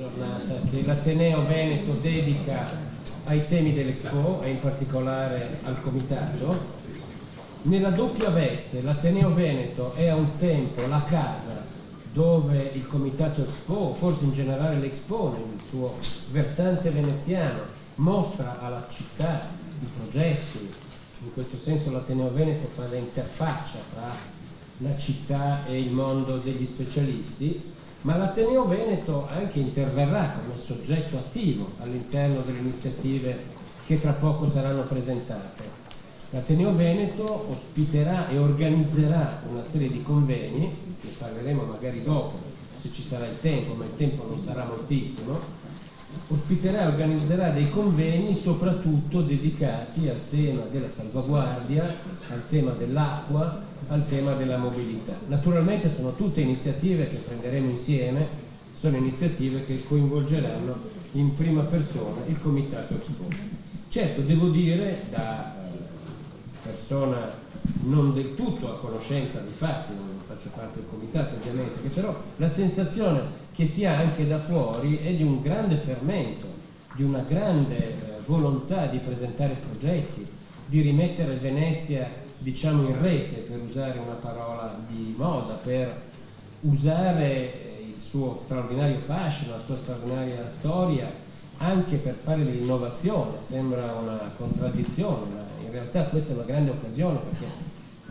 giornata che l'Ateneo Veneto dedica ai temi dell'Expo e in particolare al Comitato. Nella doppia veste l'Ateneo Veneto è a un tempo la casa dove il Comitato Expo, forse in generale l'Expo nel suo versante veneziano, mostra alla città i progetti. In questo senso l'Ateneo Veneto fa da interfaccia tra la città e il mondo degli specialisti, ma l'Ateneo Veneto anche interverrà come soggetto attivo all'interno delle iniziative che tra poco saranno presentate. L'Ateneo Veneto ospiterà e organizzerà una serie di convegni, ne parleremo magari dopo se ci sarà il tempo, ma il tempo non sarà moltissimo. Ospiterà e organizzerà dei convegni soprattutto dedicati al tema della salvaguardia, al tema dell'acqua, al tema della mobilità. Naturalmente sono tutte iniziative che prenderemo insieme, sono iniziative che coinvolgeranno in prima persona il Comitato Expo. Certo, devo dire, da persona non del tutto a conoscenza dei fatti, non faccio parte del Comitato ovviamente, che però la sensazione che si ha anche da fuori è di un grande fermento, di una grande volontà di presentare progetti, di rimettere Venezia, diciamo, in rete, per usare una parola di moda, per usare il suo straordinario fascino, la sua straordinaria storia, anche per fare l'innovazione. Sembra una contraddizione, ma in realtà questa è una grande occasione perché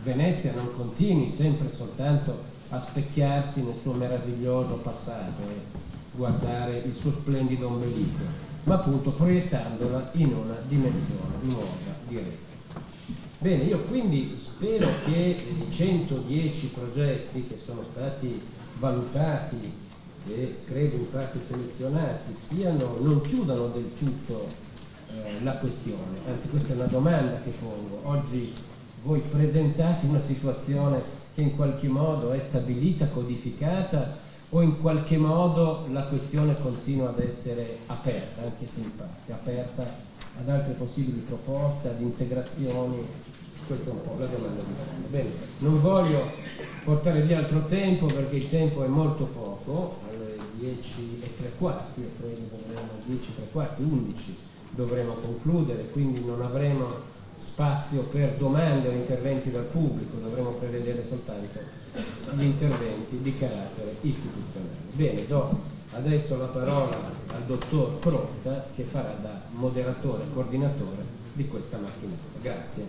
Venezia non continui sempre soltanto a specchiarsi nel suo meraviglioso passato e guardare il suo splendido ombelico, ma appunto proiettandola in una dimensione nuova di rete. Bene, io quindi spero che i 110 progetti che sono stati valutati e credo in parte selezionati non chiudano del tutto la questione, anzi questa è una domanda che pongo. Oggi voi presentate una situazione che in qualche modo è stabilita, codificata, o in qualche modo la questione continua ad essere aperta, anche se in parte, aperta ad altre possibili proposte, ad integrazioni? Questa è un po' la domanda di fondo. Bene, non voglio portare via altro tempo perché il tempo è molto poco, alle 10:15, io credo dovremo 10:15, 11 dovremo concludere, quindi non avremo spazio per domande o interventi dal pubblico, dovremo prevedere soltanto gli interventi di carattere istituzionale. Bene, do adesso la parola al dottor Crosta che farà da moderatore e coordinatore di questa mattinata. Grazie.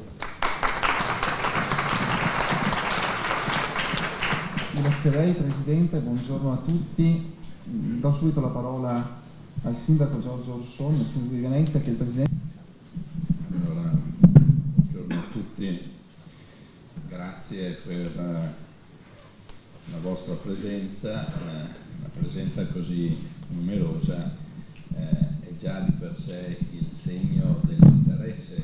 Grazie a lei Presidente, buongiorno a tutti. Do subito la parola al Sindaco Giorgio Orson, il Sindaco di Venezia, che è il Presidente. Allora, buongiorno a tutti, grazie per la vostra presenza, una presenza così numerosa è già di per sé il segno dell'interesse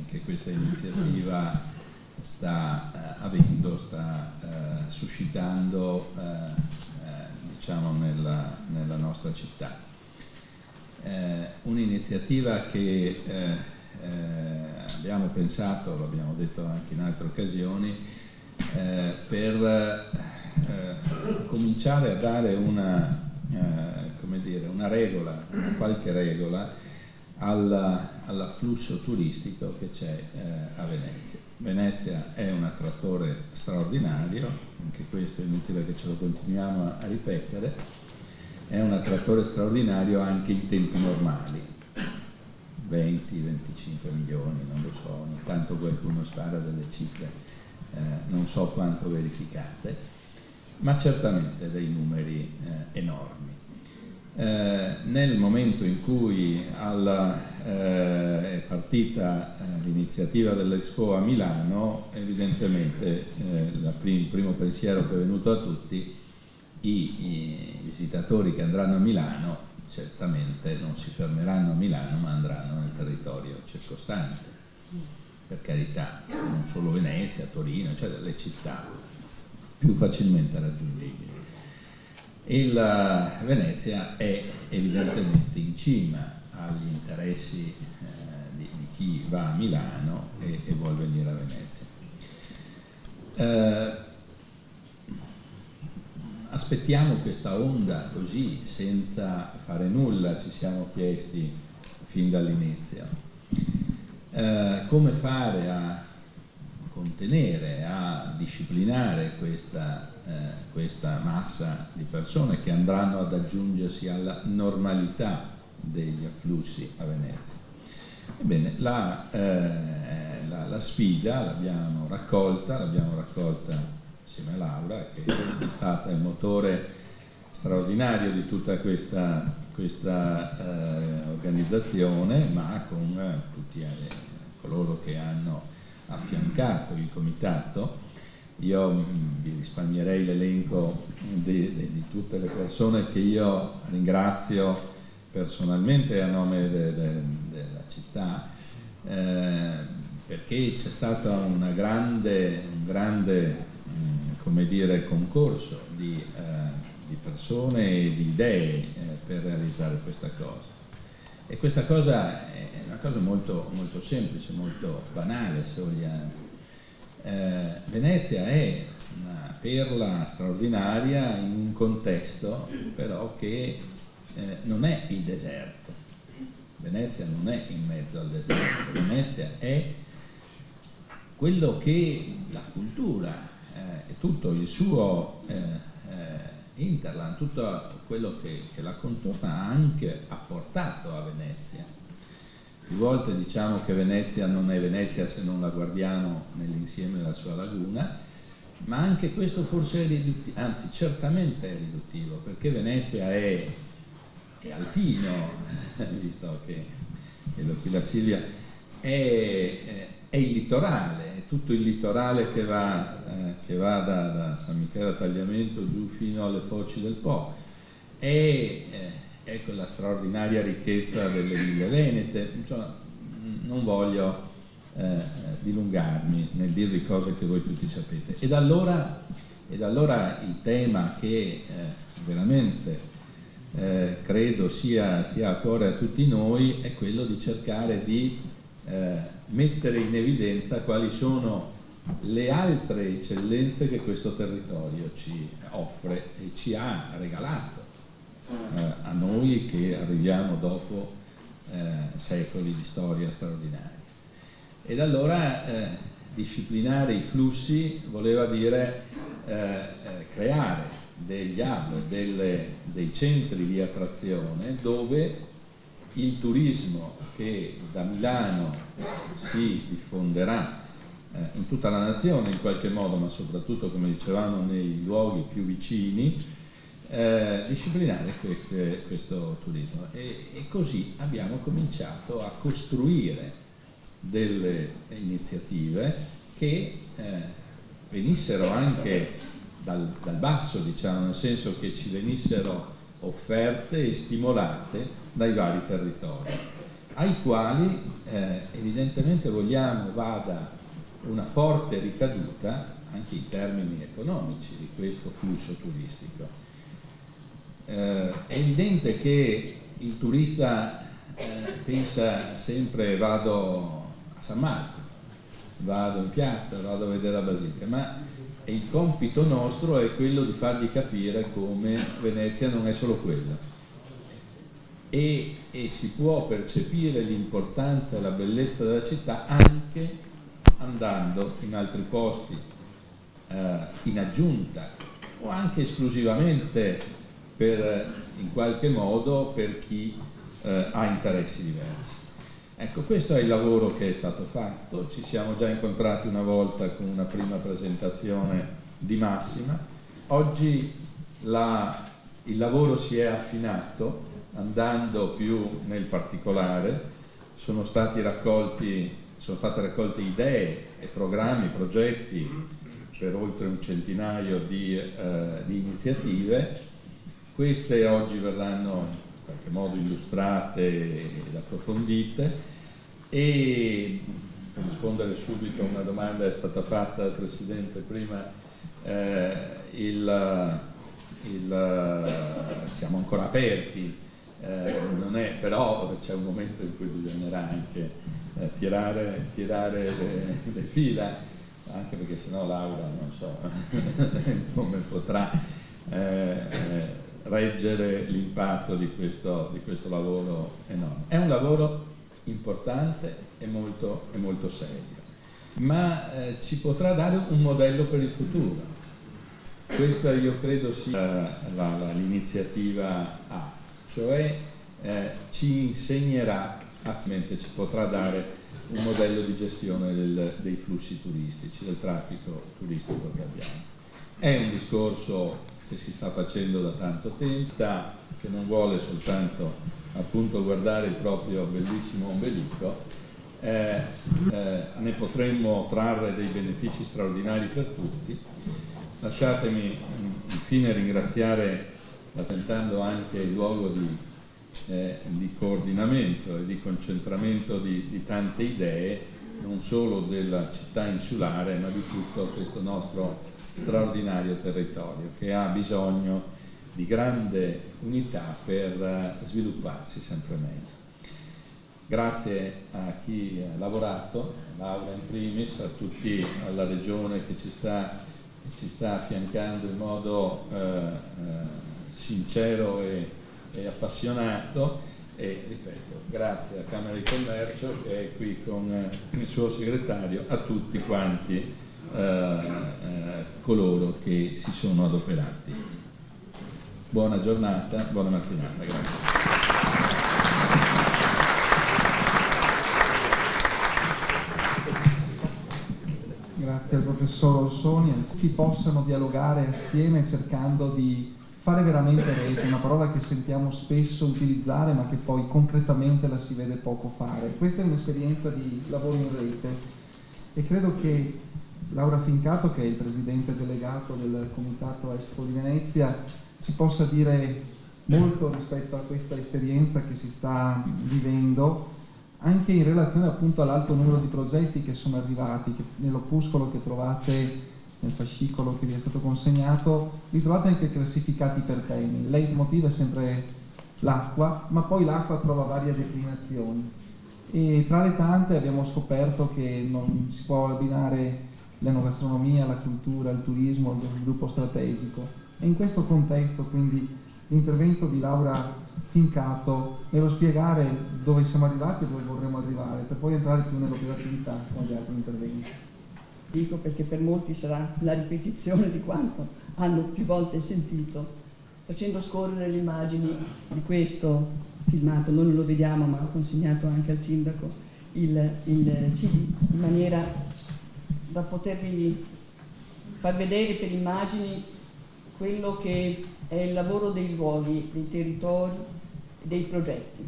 che questa iniziativa sta avendo, sta suscitando diciamo nella nostra città. Un'iniziativa che abbiamo pensato, l'abbiamo detto anche in altre occasioni, per cominciare a dare come dire, una regola, qualche regola all'afflusso turistico che c'è a Venezia. Venezia è un attrattore straordinario, anche questo è inutile che ce lo continuiamo a ripetere, è un attrattore straordinario anche in tempi normali, 20-25 milioni, non lo so, ogni tanto qualcuno spara delle cifre, non so quanto verificate, ma certamente dei numeri enormi. Nel momento in cui è partita l'iniziativa dell'Expo a Milano, evidentemente il primo pensiero che è venuto a tutti, i visitatori che andranno a Milano certamente non si fermeranno a Milano ma andranno nel territorio circostante, per carità, non solo Venezia, Torino, cioè delle città più facilmente raggiungibili. Venezia è evidentemente in cima agli interessi di chi va a Milano e vuol venire a Venezia. aspettiamo questa onda così senza fare nulla, ci siamo chiesti fin dall'inizio. Come fare a contenere, a disciplinare questa massa di persone che andranno ad aggiungersi alla normalità degli afflussi a Venezia? Ebbene, la sfida l'abbiamo raccolta insieme a Laura, che è stata il motore straordinario di tutta questa organizzazione, ma con tutti coloro che hanno affiancato il comitato. Io vi risparmierei l'elenco di tutte le persone che io ringrazio personalmente a nome della città, perché c'è stato un grande come dire, concorso di persone e di idee per realizzare questa cosa. E questa cosa è una cosa molto, molto semplice, molto banale, se vogliamo. Venezia è una perla straordinaria in un contesto però che non è il deserto. Venezia non è in mezzo al deserto, Venezia è quello che la cultura e tutto il suo interland, tutto quello che la contorna ha anche apportato a Venezia. Più volte diciamo che Venezia non è Venezia se non la guardiamo nell'insieme della sua laguna, ma anche questo forse è riduttivo, anzi certamente è riduttivo, perché Venezia è altino, visto che vedo qui la Silvia, è il litorale, è tutto il litorale che va da San Michele a Tagliamento giù fino alle foci del Po, è quella straordinaria ricchezza delle ville venete. Insomma, non voglio dilungarmi nel dirvi cose che voi tutti sapete. Ed allora il tema che veramente credo stia a cuore a tutti noi è quello di cercare di mettere in evidenza quali sono le altre eccellenze che questo territorio ci offre e ci ha regalato a noi che arriviamo dopo secoli di storia straordinaria. Ed allora disciplinare i flussi voleva dire creare degli hub, dei centri di attrazione dove il turismo che da Milano si diffonderà in tutta la nazione in qualche modo, ma soprattutto, come dicevamo, nei luoghi più vicini, disciplinare questo turismo. E così abbiamo cominciato a costruire delle iniziative che venissero anche dal basso, diciamo, nel senso che ci venissero offerte e stimolate dai vari territori, ai quali evidentemente vogliamo vada una forte ricaduta anche in termini economici di questo flusso turistico. È evidente che il turista pensa sempre vado a San Marco, vado in piazza, vado a vedere la Basilica, ma il compito nostro è quello di fargli capire come Venezia non è solo quella e si può percepire l'importanza e la bellezza della città anche andando in altri posti in aggiunta o anche esclusivamente in qualche modo per chi ha interessi diversi. Ecco, questo è il lavoro che è stato fatto. Ci siamo già incontrati una volta con una prima presentazione di massima. Oggi il lavoro si è affinato andando più nel particolare. Sono state raccolte idee e programmi, progetti per oltre un centinaio di iniziative. Queste oggi verranno in qualche modo illustrate ed approfondite, e per rispondere subito a una domanda che è stata fatta dal Presidente prima, siamo ancora aperti, però c'è un momento in cui bisognerà anche tirare le fila, anche perché sennò Laura non so come potrà reggere l'impatto di questo lavoro enorme. È un lavoro importante e molto serio, ma ci potrà dare un modello per il futuro. Questa io credo sia l'iniziativa A, cioè ci insegnerà, ci potrà dare un modello di gestione dei flussi turistici, del traffico turistico che abbiamo. È un discorso che si sta facendo da tanto tempo, che non vuole soltanto appunto guardare il proprio bellissimo ombelico, ne potremmo trarre dei benefici straordinari per tutti. Lasciatemi infine ringraziare, tentando anche il luogo di coordinamento e di concentramento di tante idee, non solo della città insulare, ma di tutto questo nostro straordinario territorio che ha bisogno di grande unità per svilupparsi sempre meglio. Grazie a chi ha lavorato, Laura in primis, a tutti, alla Regione che ci sta affiancando in modo sincero e appassionato, e ripeto, grazie a Camera di Commercio che è qui con il suo segretario, a tutti quanti coloro che si sono adoperati. Buona giornata, buona mattinata, grazie. Grazie al professor Orsoni, tutti possano dialogare assieme cercando di fare veramente rete, una parola che sentiamo spesso utilizzare ma che poi concretamente la si vede poco fare. Questa è un'esperienza di lavoro in rete e credo che Laura Fincato, che è il presidente delegato del Comitato Expo di Venezia, ci possa dire molto rispetto a questa esperienza che si sta vivendo, anche in relazione appunto all'alto numero di progetti che sono arrivati, che nell'opuscolo che trovate nel fascicolo che vi è stato consegnato, li trovate anche classificati per temi. Il leitmotiv è sempre l'acqua, ma poi l'acqua trova varie declinazioni e tra le tante abbiamo scoperto che non si può abbinare l'enogastronomia, la cultura, il turismo, lo sviluppo strategico. E in questo contesto quindi l'intervento di Laura Fincato nello spiegare dove siamo arrivati e dove vorremmo arrivare, per poi entrare più nell'operatività con gli altri interventi. Dico perché per molti sarà la ripetizione di quanto hanno più volte sentito, facendo scorrere le immagini di questo filmato. Noi non lo vediamo, ma l'ho consegnato anche al sindaco il CD, in maniera da potervi far vedere per immagini quello che è il lavoro dei luoghi, dei territori, dei progetti,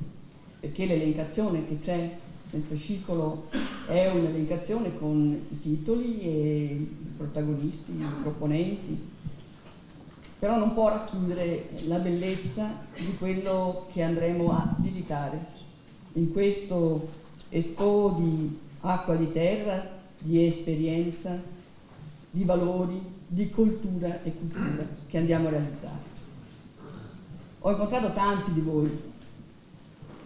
perché l'elencazione che c'è nel fascicolo è un'elencazione con i titoli e i protagonisti, i proponenti, però non può racchiudere la bellezza di quello che andremo a visitare in questo Expo di acqua di terra, di esperienza, di valori, di cultura e cultura che andiamo a realizzare. Ho incontrato tanti di voi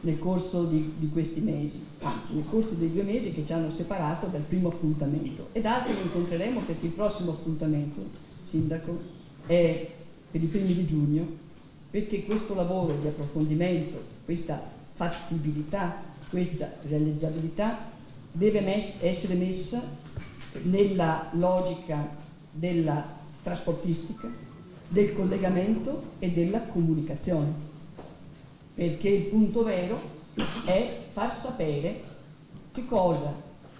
nel corso di questi mesi, anzi nel corso dei 2 mesi che ci hanno separato dal primo appuntamento, ed altri li incontreremo perché il prossimo appuntamento, Sindaco, è per i primi di giugno, perché questo lavoro di approfondimento, questa fattibilità, questa realizzabilità deve essere messa nella logica della trasportistica, del collegamento e della comunicazione, perché il punto vero è far sapere che cosa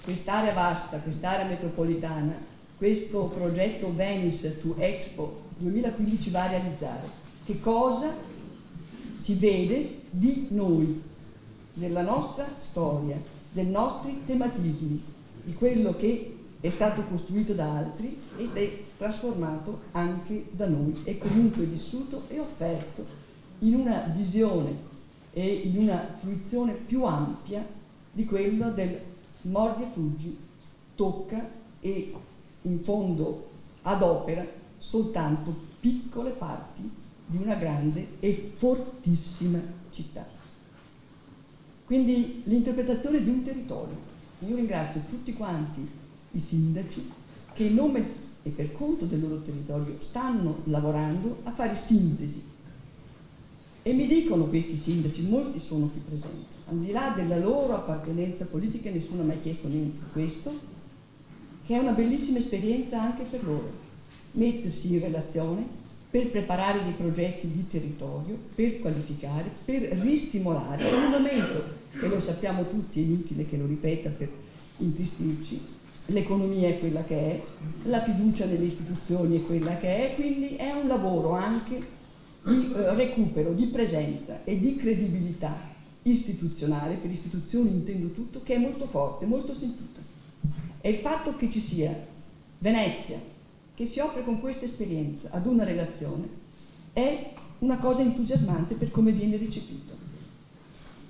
quest'area vasta, quest'area metropolitana, questo progetto Venice to Expo 2015 va a realizzare, che cosa si vede di noi, della nostra storia, dei nostri tematismi, di quello che è stato costruito da altri ed è trasformato anche da noi e comunque vissuto e offerto in una visione e in una fruizione più ampia di quella del mordi e fuggi, tocca e in fondo adopera soltanto piccole parti di una grande e fortissima città. Quindi l'interpretazione di un territorio. Io ringrazio tutti quanti i sindaci che in nome e per conto del loro territorio stanno lavorando a fare sintesi. E mi dicono questi sindaci, molti sono qui presenti, al di là della loro appartenenza politica, nessuno ha mai chiesto niente di questo, che è una bellissima esperienza anche per loro, mettersi in relazione per preparare dei progetti di territorio, per qualificare, per ristimolare, in un momento che lo sappiamo tutti, è inutile che lo ripeta per intristirci, l'economia è quella che è, la fiducia nelle istituzioni è quella che è, quindi è un lavoro anche di recupero, di presenza e di credibilità istituzionale, per istituzioni intendo tutto, che è molto forte, molto sentita. E il fatto che ci sia Venezia, che si offre con questa esperienza ad una relazione, è una cosa entusiasmante per come viene recepito.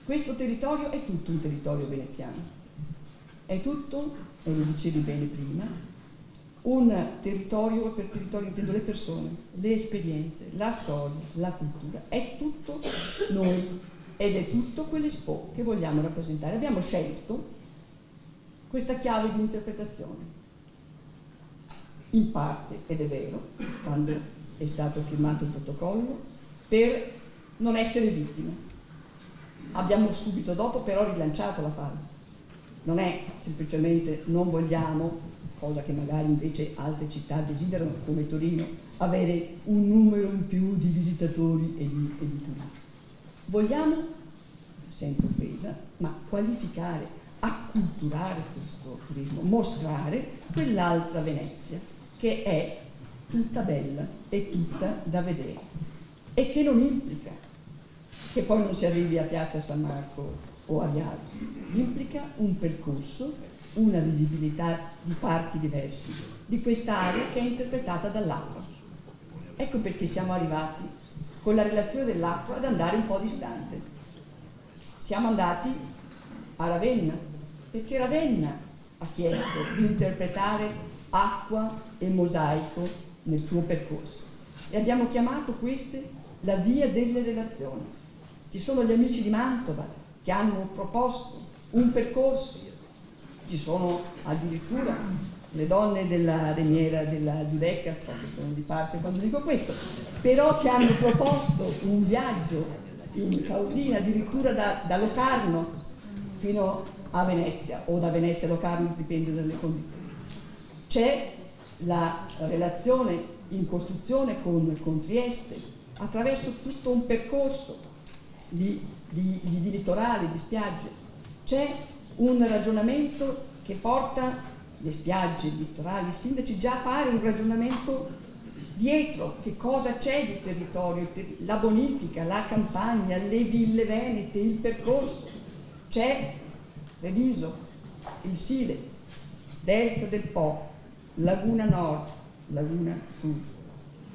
Questo territorio è tutto un territorio veneziano, è tutto, e lo dicevi bene prima, un territorio, per territorio intendo le persone, le esperienze, la storia, la cultura, è tutto noi ed è tutto quell'Expo che vogliamo rappresentare. Abbiamo scelto questa chiave di interpretazione, in parte, ed è vero, quando è stato firmato il protocollo, per non essere vittime. Abbiamo subito dopo però rilanciato la palla. Non è semplicemente non vogliamo, cosa che magari invece altre città desiderano, come Torino, avere un numero in più di visitatori e di turisti. Vogliamo, senza offesa, ma qualificare, acculturare questo turismo, mostrare quell'altra Venezia che è tutta bella e tutta da vedere e che non implica che poi non si arrivi a Piazza San Marco o a Viale, implica un percorso, una vivibilità di parti diverse di quest'area che è interpretata dall'acqua. Ecco perché siamo arrivati con la relazione dell'acqua ad andare un po' distante. Siamo andati a Ravenna, perché Ravenna ha chiesto di interpretare acqua e mosaico nel suo percorso e abbiamo chiamato queste la via delle relazioni. Ci sono gli amici di Mantova che hanno proposto un percorso, ci sono addirittura le donne della Remiera della Giudecca, so che sono di parte quando dico questo, però che hanno proposto un viaggio in Caudina addirittura da Locarno fino a Venezia, o da Venezia a Locarno, dipende dalle condizioni. C'è la relazione in costruzione con Trieste attraverso tutto un percorso di litorali, di spiagge. C'è un ragionamento che porta le spiagge, i litorali, i sindaci già a fare un ragionamento dietro, che cosa c'è di territorio, la bonifica, la campagna, le ville venete, il percorso. C'è Treviso, il Sile, Delta del Po, Laguna Nord, Laguna Sud,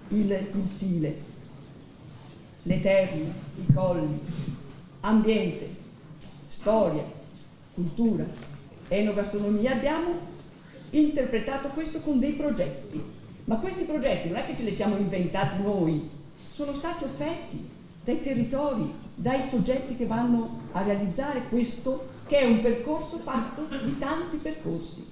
il Sile, le terme, i colli, ambiente, storia, cultura, enogastronomia. Abbiamo interpretato questo con dei progetti, ma questi progetti non è che ce li siamo inventati noi, sono stati offerti dai territori, dai soggetti che vanno a realizzare questo, che è un percorso fatto di tanti percorsi,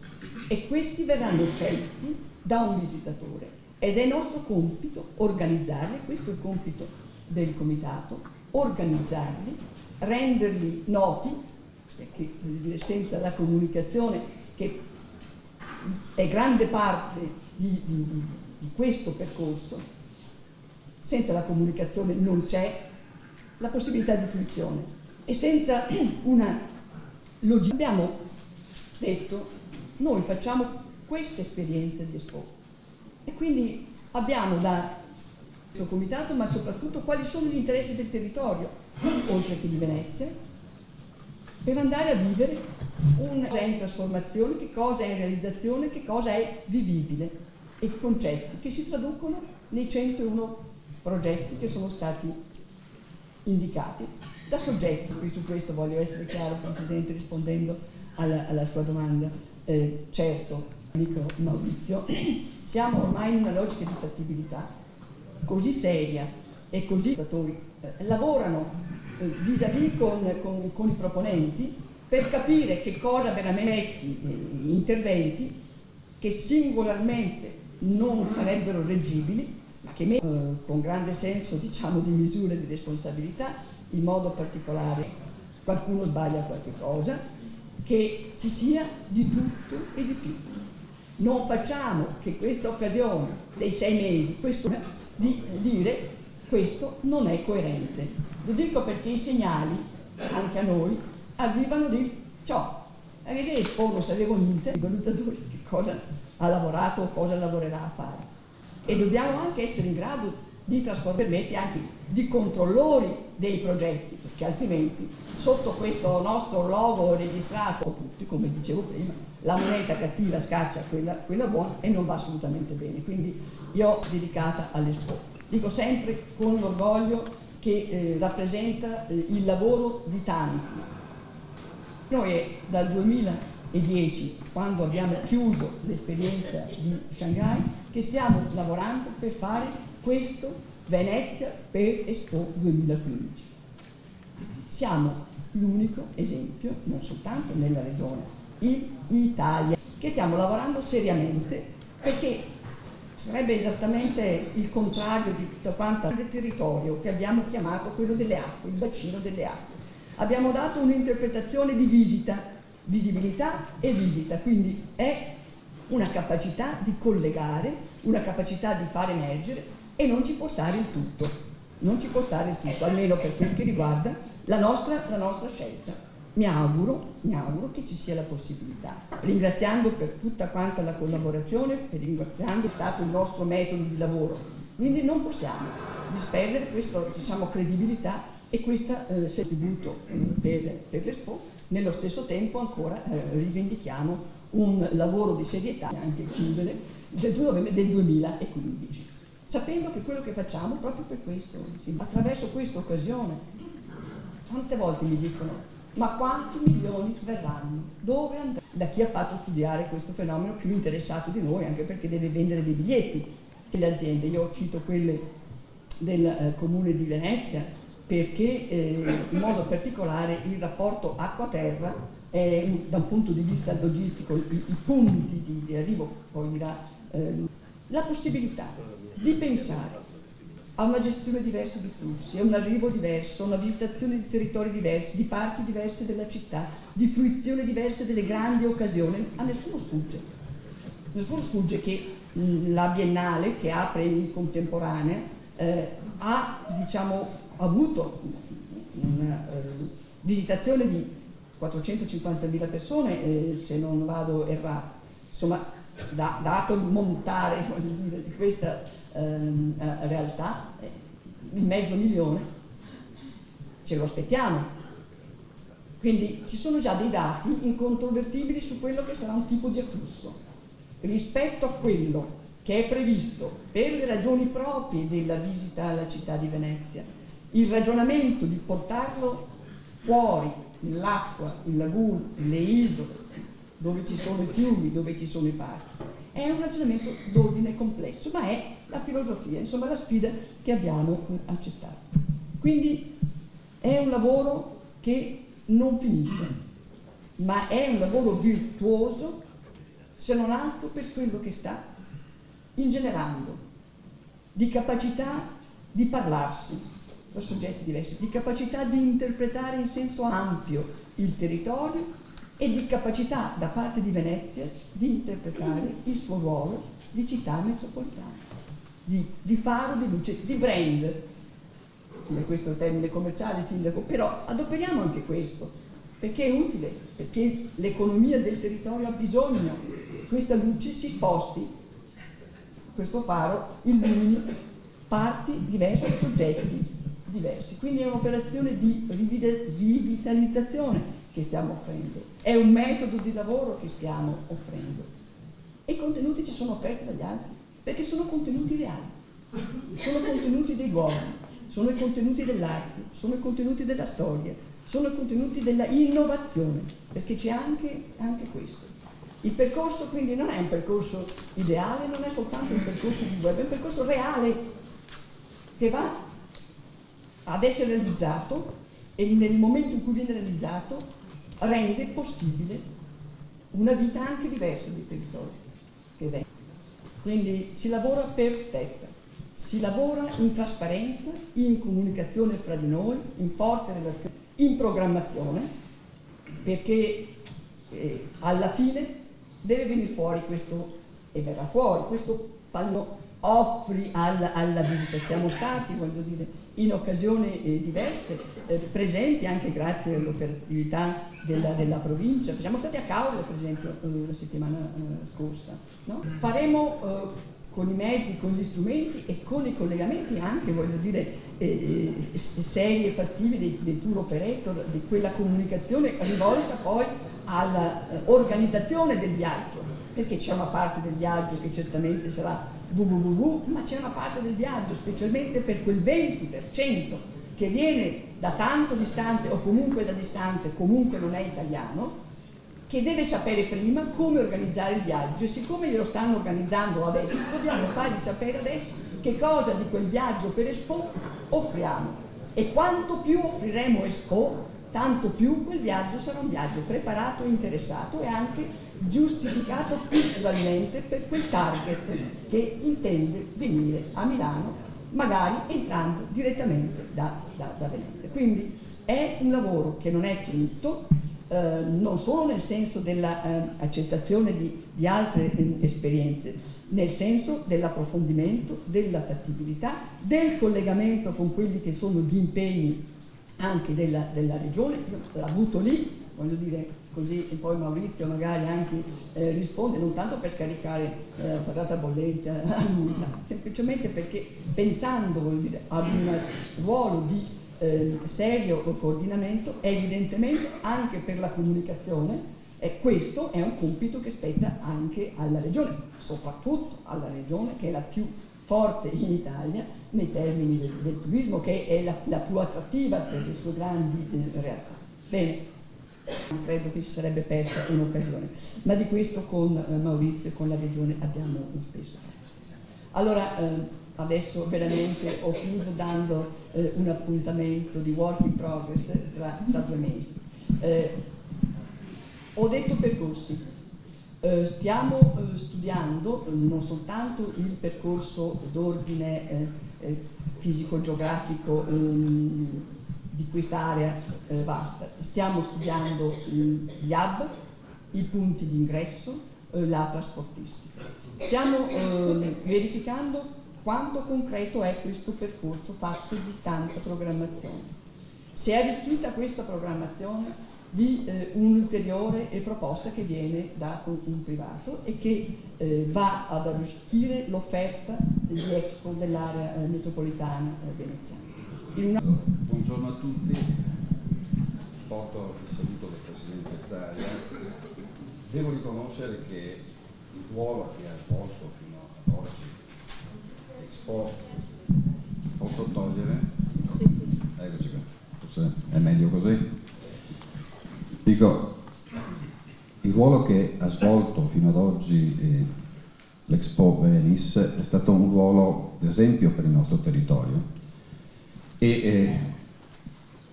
e questi verranno scelti da un visitatore ed è nostro compito organizzarli. Questo è il compito del comitato, organizzarli, renderli noti, perché voglio dire, senza la comunicazione, che è grande parte di questo percorso, senza la comunicazione non c'è la possibilità di fruizione, e senza una logica. Abbiamo detto, noi facciamo questa esperienza di Expo e quindi abbiamo da questo comitato, ma soprattutto quali sono gli interessi del territorio, oltre che di Venezia, per andare a vivere un cosa è in trasformazione, che cosa è in realizzazione, che cosa è vivibile, e concetti che si traducono nei 101 progetti che sono stati indicati da soggetti. Qui su questo voglio essere chiaro, Presidente, rispondendo alla sua domanda. Certo, amico Maurizio, siamo ormai in una logica di fattibilità così seria e così lavorano vis-à-vis con i proponenti per capire che cosa veramente interventi che singolarmente non sarebbero reggibili, ma che con grande senso, diciamo, di misura e di responsabilità, in modo particolare qualcuno sbaglia qualche cosa, che ci sia di tutto e di più. Non facciamo che questa occasione dei 6 mesi, di dire questo non è coerente. Lo dico perché i segnali, anche a noi, arrivano di ciò. Anche se Expo non sapevo niente, i valutatori che cosa ha lavorato o cosa lavorerà a fare. E dobbiamo anche essere in grado di permette anche di controllori dei progetti, perché altrimenti sotto questo nostro logo registrato, tutti, come dicevo prima, la moneta cattiva scaccia quella buona e non va assolutamente bene. Quindi io dedicata all'Expo. Dico sempre con l'orgoglio che rappresenta il lavoro di tanti. Noi dal 2010, quando abbiamo chiuso l'esperienza di Shanghai, che stiamo lavorando per fare questo Venezia per Expo 2015. Siamo l'unico esempio, non soltanto nella regione, in Italia, che stiamo lavorando seriamente, perché sarebbe esattamente il contrario di tutto quanto il territorio che abbiamo chiamato quello delle acque, il bacino delle acque. Abbiamo dato un'interpretazione di visita, visibilità e visita, quindi è una capacità di collegare, una capacità di far emergere, e non ci può stare il tutto, non ci può stare il tutto, almeno per quel che riguarda la nostra scelta. Mi auguro che ci sia la possibilità, ringraziando per tutta quanta la collaborazione e ringraziando è stato il nostro metodo di lavoro. Quindi non possiamo disperdere questa, diciamo, credibilità e questo contributo per l'Expo. Nello stesso tempo ancora rivendichiamo un lavoro di serietà anche chiudere del 2015, sapendo che quello che facciamo proprio per questo, attraverso questa occasione. Tante volte mi dicono: ma quanti milioni verranno? Dove andranno? Da chi ha fatto studiare questo fenomeno più interessato di noi, anche perché deve vendere dei biglietti. Le aziende, io cito quelle del Comune di Venezia, perché in modo particolare il rapporto acqua-terra è, da un punto di vista logistico, i punti di arrivo, poi dirà, la possibilità di pensare a una gestione diversa di flussi, a un arrivo diverso, a una visitazione di territori diversi, di parti diverse della città, di fruizione diverse delle grandi occasioni. A nessuno sfugge. Nessuno sfugge che la Biennale, che apre in contemporanea, ha, diciamo, avuto una visitazione di 450.000 persone, se non vado errato. Insomma, dato il montare, voglio dire, di questa realtà, il 500.000 ce lo aspettiamo. Quindi ci sono già dei dati incontrovertibili su quello che sarà un tipo di afflusso rispetto a quello che è previsto per le ragioni proprie della visita alla città di Venezia. Il ragionamento di portarlo fuori, nell'acqua, in lagune, nelle isole, dove ci sono i fiumi, dove ci sono i parchi, è un ragionamento d'ordine complesso, ma è la filosofia, insomma la sfida che abbiamo accettato. Quindi è un lavoro che non finisce, ma è un lavoro virtuoso, se non altro per quello che sta ingenerando di capacità di parlarsi tra soggetti diversi, di capacità di interpretare in senso ampio il territorio e di capacità da parte di Venezia di interpretare il suo ruolo di città metropolitana, di faro di luce, di brand, come questo è il termine commerciale, sindaco, però adoperiamo anche questo, perché è utile, perché l'economia del territorio ha bisogno che questa luce si sposti, questo faro illumini parti diverse, soggetti diversi. Quindi è un'operazione di rivitalizzazione che stiamo offrendo, è un metodo di lavoro che stiamo offrendo, e i contenuti ci sono offerti dagli altri, perché sono contenuti reali, sono contenuti dei luoghi, sono i contenuti dell'arte, sono i contenuti della storia, sono i contenuti della innovazione, perché c'è anche questo. Il percorso quindi non è un percorso ideale, non è soltanto un percorso di web, è un percorso reale che va ad essere realizzato, e nel momento in cui viene realizzato rende possibile una vita anche diversa dei territori che vengono. Quindi si lavora per step, si lavora in trasparenza, in comunicazione fra di noi, in forte relazione, in programmazione, perché alla fine deve venire fuori questo, e verrà fuori, questo pallino offri alla visita. Siamo stati, voglio dire, in occasioni diverse, presenti anche grazie all'operatività della provincia. Siamo stati a Caulo, per esempio, la settimana scorsa. No? Faremo con i mezzi, con gli strumenti e con i collegamenti anche, voglio dire, seri e fattivi dei tour operator, di quella comunicazione rivolta poi all'organizzazione del viaggio, perché c'è una parte del viaggio che certamente sarà www, ma c'è una parte del viaggio, specialmente per quel 20% che viene da tanto distante o comunque da distante, comunque non è italiano, che deve sapere prima come organizzare il viaggio, e siccome glielo stanno organizzando adesso, dobbiamo fargli sapere adesso che cosa di quel viaggio per Expo offriamo, e quanto più offriremo Expo, tanto più quel viaggio sarà un viaggio preparato e interessato e anche giustificato culturalmente per quel target che intende venire a Milano, magari entrando direttamente da Venezia. Quindi è un lavoro che non è finito, non solo nel senso dell'accettazione di altre esperienze, nel senso dell'approfondimento, della fattibilità, del collegamento con quelli che sono gli impegni anche della regione. Io la butto lì, voglio dire, così, e poi Maurizio magari anche risponde, non tanto per scaricare patata bollente a lui, ma semplicemente perché pensando, voglio dire, ad un ruolo di serio coordinamento, evidentemente anche per la comunicazione, questo è un compito che spetta anche alla regione, soprattutto alla regione che è la più forte in Italia nei termini del turismo, che è la più attrattiva per le sue grandi realtà. Bene, non credo che si sarebbe persa un'occasione, ma di questo con Maurizio e con la regione abbiamo spesso. Allora, adesso veramente ho chiuso dando un appuntamento di work in progress tra 2 mesi. Ho detto percorsi. Stiamo studiando non soltanto il percorso d'ordine fisico-geografico di quest'area vasta, stiamo studiando gli hub, i punti di ingresso, la trasportistica. Stiamo verificando quanto concreto è questo percorso fatto di tanta programmazione. Se è arricchita questa programmazione di un'ulteriore proposta che viene da un privato e che va ad arricchire l'offerta di Expo dell'area metropolitana veneziana. Buongiorno a tutti, porto il saluto del Presidente Zaia. Devo riconoscere che il ruolo che ha svolto fino ad oggi Expo, posso togliere? Eccoci qua, forse è meglio così. Dico, il ruolo che ha svolto fino ad oggi l'Expo Venice è stato un ruolo d'esempio per il nostro territorio e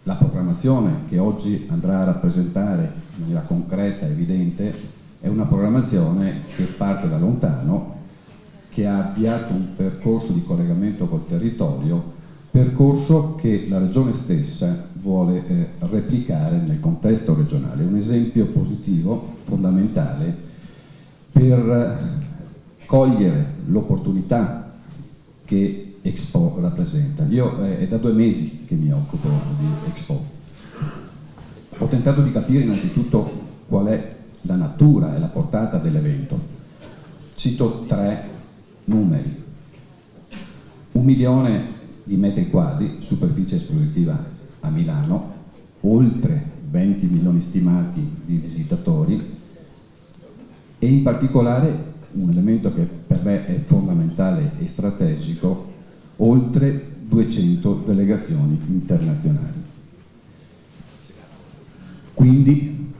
la programmazione che oggi andrà a rappresentare in maniera concreta e evidente è una programmazione che parte da lontano, che ha avviato un percorso di collegamento col territorio, percorso che la Regione stessa vuole replicare nel contesto regionale. Un esempio positivo, fondamentale, per cogliere l'opportunità che Expo rappresenta. Io è da 2 mesi che mi occupo di Expo. Ho tentato di capire innanzitutto qual è la natura e la portata dell'evento. Cito 3 numeri. 1 milione di metri quadri, superficie espositiva a Milano, oltre 20 milioni stimati di visitatori e in particolare un elemento che per me è fondamentale e strategico, oltre 200 delegazioni internazionali. Quindi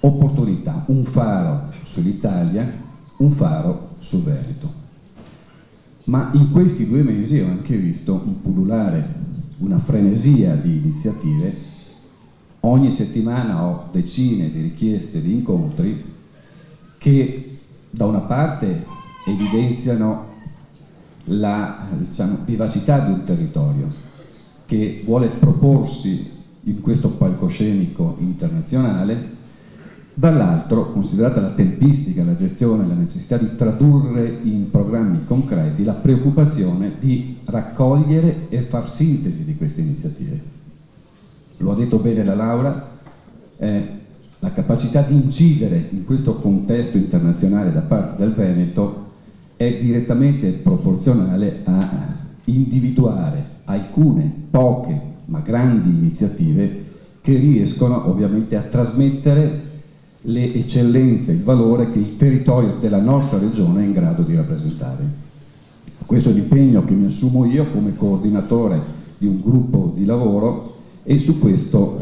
opportunità, un faro sull'Italia, un faro sul Veneto. Ma in questi 2 mesi ho anche visto un pullulare, una frenesia di iniziative. Ogni settimana ho decine di richieste di incontri che da una parte evidenziano la vivacità di un territorio che vuole proporsi in questo palcoscenico internazionale, dall'altro, considerata la tempistica, la gestione, la necessità di tradurre in programmi concreti la preoccupazione di raccogliere e far sintesi di queste iniziative. Lo ha detto bene la Laura, la capacità di incidere in questo contesto internazionale da parte del Veneto è direttamente proporzionale a individuare alcune poche ma grandi iniziative che riescono ovviamente a trasmettere le eccellenze, il valore che il territorio della nostra regione è in grado di rappresentare. Questo è l'impegno che mi assumo io come coordinatore di un gruppo di lavoro e su questo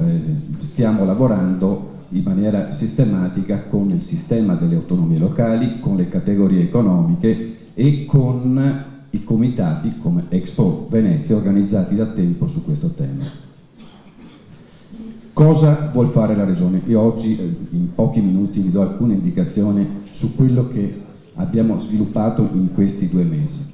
stiamo lavorando in maniera sistematica con il sistema delle autonomie locali, con le categorie economiche e con i comitati come Expo Venezia organizzati da tempo su questo tema. Cosa vuol fare la Regione? Io oggi in pochi minuti vi do alcune indicazioni su quello che abbiamo sviluppato in questi 2 mesi.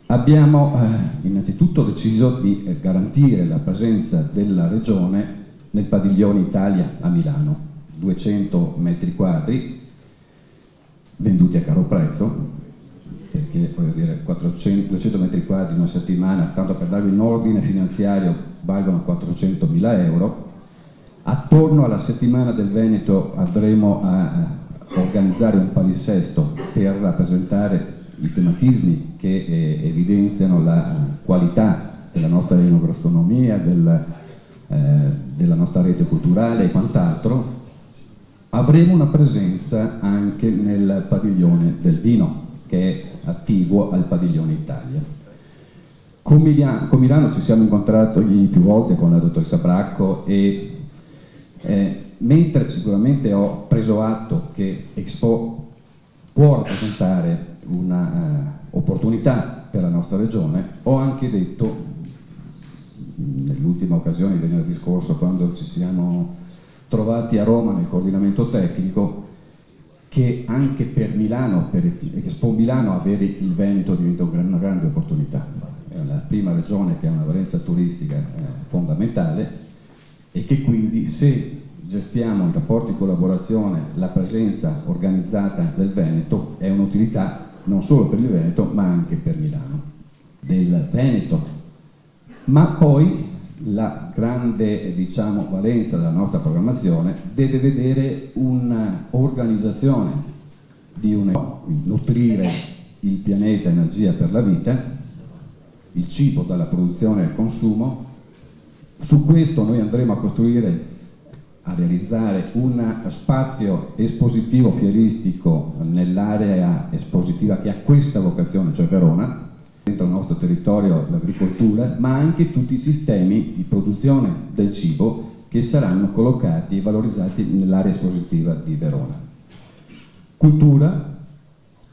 Abbiamo innanzitutto deciso di garantire la presenza della Regione nel padiglione Italia a Milano, 200 metri quadri venduti a caro prezzo, perché voglio dire 200 metri quadri in una settimana, tanto per darvi un ordine finanziario, valgono 400.000 euro. Attorno alla settimana del Veneto andremo a organizzare un palinsesto per rappresentare i tematismi che evidenziano la qualità della nostra enogastronomia, della nostra rete culturale e quant'altro. Avremo una presenza anche nel padiglione del vino, che è attiguo al padiglione Italia. Con Milano ci siamo incontrati più volte con la dottoressa Bracco e mentre sicuramente ho preso atto che Expo può rappresentare un'opportunità per la nostra regione, ho anche detto nell'ultima occasione, venerdì scorso, quando ci siamo trovati a Roma nel coordinamento tecnico, che anche per Milano, per Expo Milano, avere il Veneto diventa una grande opportunità. È la prima regione che ha una valenza turistica fondamentale e che quindi, se gestiamo in rapporti di collaborazione la presenza organizzata del Veneto, è un'utilità non solo per il Veneto ma anche per Milano. Del Veneto. Ma poi la grande valenza della nostra programmazione deve vedere un'organizzazione di nutrire il pianeta energia per la vita, il cibo dalla produzione al consumo. Su questo noi andremo a realizzare un spazio espositivo fieristico nell'area espositiva che ha questa vocazione, cioè Verona. Dentro il nostro territorio l'agricoltura, ma anche tutti i sistemi di produzione del cibo che saranno collocati e valorizzati nell'area espositiva di Verona. Cultura,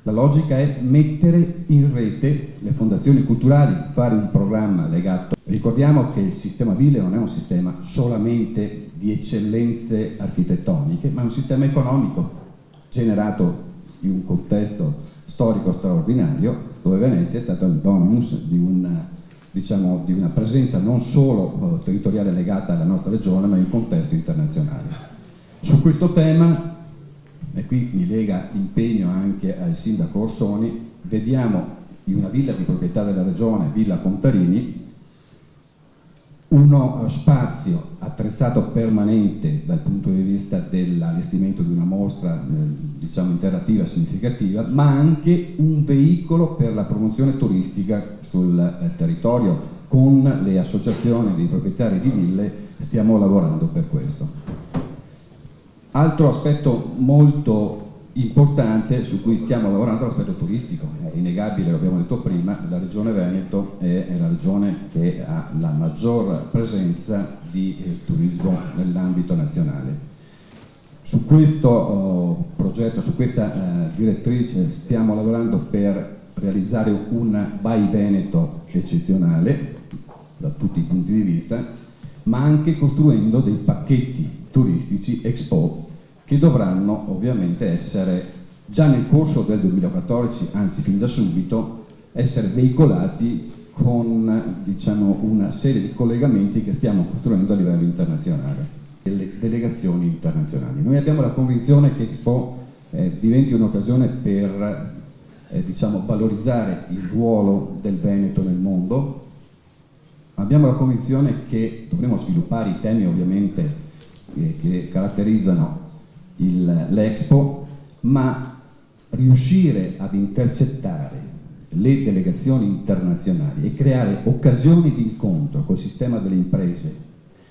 la logica è mettere in rete le fondazioni culturali, fare un programma legato. Ricordiamo che il sistema Ville non è un sistema solamente di eccellenze architettoniche, ma è un sistema economico generato in un contesto storico straordinario, dove Venezia è stata il dominus di una presenza non solo territoriale legata alla nostra regione, ma in contesto internazionale. Su questo tema, e qui mi lega l'impegno anche al sindaco Orsoni, vediamo in una villa di proprietà della regione, Villa Contarini, uno spazio attrezzato permanente dal punto di vista dell'allestimento di una mostra interattiva significativa, ma anche un veicolo per la promozione turistica sul territorio. Con le associazioni dei proprietari di ville stiamo lavorando per questo. Altro aspetto molto importante su cui stiamo lavorando è l'aspetto turistico. È innegabile, lo abbiamo detto prima, la regione Veneto è la regione che ha la maggior presenza di turismo nell'ambito nazionale. Su questo progetto, su questa direttrice stiamo lavorando per realizzare un Vai Veneto eccezionale da tutti i punti di vista, ma anche costruendo dei pacchetti turistici Expo che dovranno ovviamente essere già nel corso del 2014, anzi fin da subito, essere veicolati con, diciamo, una serie di collegamenti che stiamo costruendo a livello internazionale, delle delegazioni internazionali. Noi abbiamo la convinzione che Expo diventi un'occasione per diciamo, valorizzare il ruolo del Veneto nel mondo. Abbiamo la convinzione che dovremo sviluppare i temi ovviamente che caratterizzano l'Expo, ma riuscire ad intercettare le delegazioni internazionali e creare occasioni di incontro col sistema delle imprese,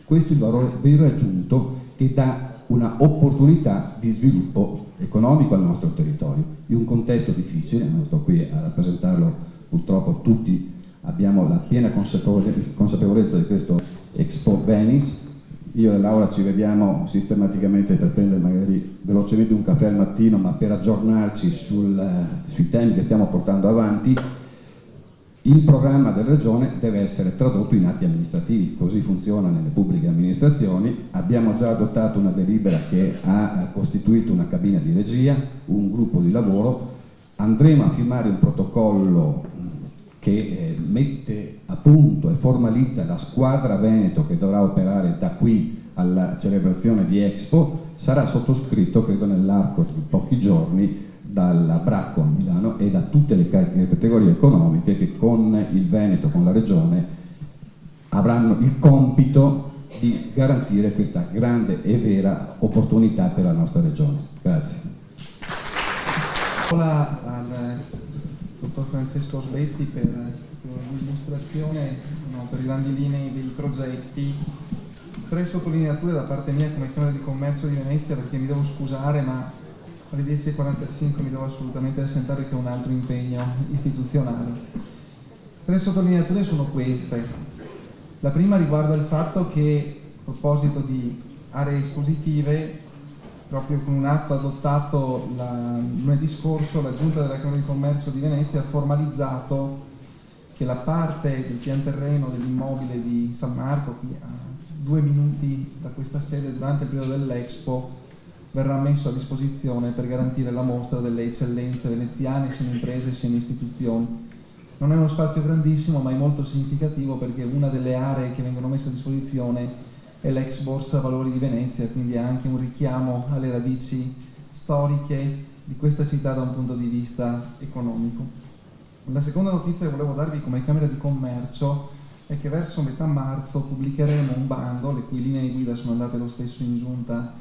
questo è il valore vero e aggiunto che dà una opportunità di sviluppo economico al nostro territorio, in un contesto difficile. Non sto qui a rappresentarlo, purtroppo tutti abbiamo la piena consapevolezza di questo Expo Venice. Io e Laura ci vediamo sistematicamente per prendere magari velocemente un caffè al mattino, ma per aggiornarci sui temi che stiamo portando avanti. Il programma della Regione deve essere tradotto in atti amministrativi, così funziona nelle pubbliche amministrazioni. Abbiamo già adottato una delibera che ha costituito una cabina di regia, un gruppo di lavoro. Andremo a firmare un protocollo che mette a punto e formalizza la squadra Veneto che dovrà operare da qui alla celebrazione di Expo. Sarà sottoscritto, credo, nell'arco di pochi giorni dalla Bracco a Milano e da tutte le categorie economiche che con il Veneto, con la Regione, avranno il compito di garantire questa grande e vera opportunità per la nostra Regione. Grazie. Parola al dottor Francesco Sbetti per l'illustrazione, per i grandi linee dei progetti. 3 sottolineature da parte mia come Camera di Commercio di Venezia, perché mi devo scusare, ma alle 10:45 mi devo assolutamente assentare che ho un altro impegno istituzionale. 3 sottolineature sono queste. La prima riguarda il fatto che, a proposito di aree espositive, proprio con un atto adottato lunedì scorso, la Giunta della Camera di Commercio di Venezia ha formalizzato che la parte del pian terreno dell'immobile di San Marco, qui a 2 minuti da questa sede, durante il periodo dell'Expo, verrà messo a disposizione per garantire la mostra delle eccellenze veneziane, sia in imprese sia in istituzioni. Non è uno spazio grandissimo, ma è molto significativo perché una delle aree che vengono messe a disposizione è l'ex Borsa Valori di Venezia, quindi è anche un richiamo alle radici storiche di questa città da un punto di vista economico. La seconda notizia che volevo darvi come Camera di Commercio è che verso metà marzo pubblicheremo un bando, le cui linee guida sono andate lo stesso in giunta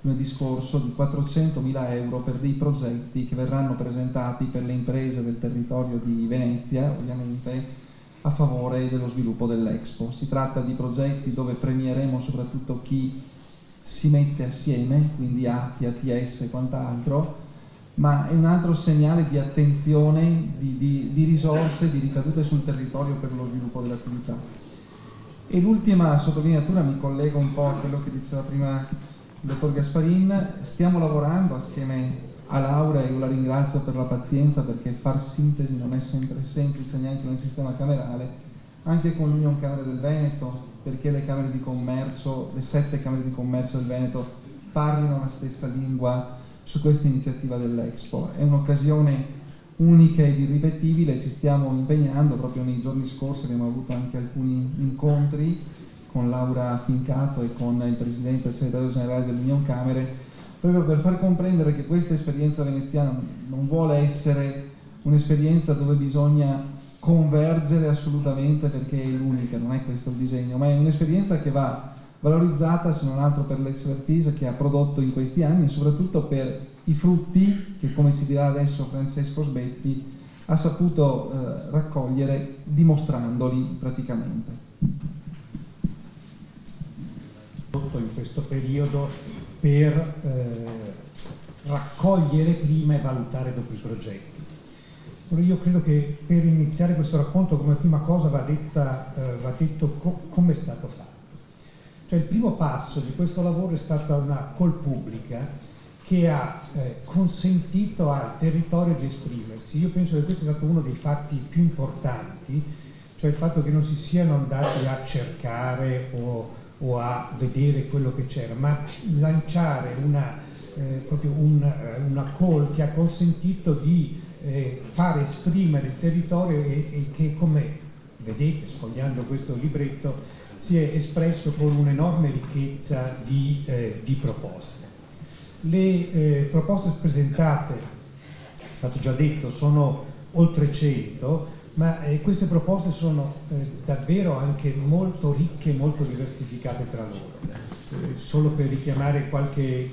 lunedì scorso, di 400.000 euro per dei progetti che verranno presentati per le imprese del territorio di Venezia, ovviamente a favore dello sviluppo dell'Expo. Si tratta di progetti dove premieremo soprattutto chi si mette assieme, quindi ATI, ATS e quant'altro, ma è un altro segnale di attenzione, di risorse, di ricadute sul territorio per lo sviluppo dell'attività. E l'ultima sottolineatura mi collega un po' a quello che diceva prima il dottor Gasparin. Stiamo lavorando assieme a Laura, e io la ringrazio per la pazienza, perché far sintesi non è sempre semplice neanche nel sistema camerale, anche con l'Union Camere del Veneto, perché le camere di commercio, le 7 camere di commercio del Veneto parlino la stessa lingua su questa iniziativa dell'Expo. È un'occasione unica ed irripetibile, ci stiamo impegnando. Proprio nei giorni scorsi abbiamo avuto anche alcuni incontri con Laura Fincato e con il Presidente e il Segretario Generale dell'Union Camere, proprio per far comprendere che questa esperienza veneziana non vuole essere un'esperienza dove bisogna convergere assolutamente perché è l'unica, non è questo il disegno, ma è un'esperienza che va valorizzata se non altro per l'expertise che ha prodotto in questi anni e soprattutto per i frutti che, come ci dirà adesso Francesco Sbetti, ha saputo raccogliere dimostrandoli praticamente. In questo periodo per raccogliere prima e valutare dopo i progetti. Io credo che per iniziare questo racconto come prima cosa va detto come è stato fatto. Cioè il primo passo di questo lavoro è stata una call pubblica che ha consentito al territorio di esprimersi. Io penso che questo è stato uno dei fatti più importanti, cioè il fatto che non si siano andati a cercare o a vedere quello che c'era, ma lanciare una proprio una call che ha consentito di fare esprimere il territorio e che, come vedete sfogliando questo libretto, si è espresso con un'enorme ricchezza di proposte. Le proposte presentate, è stato già detto, sono oltre 100, ma queste proposte sono davvero anche molto ricche e molto diversificate tra loro. Solo per richiamare qualche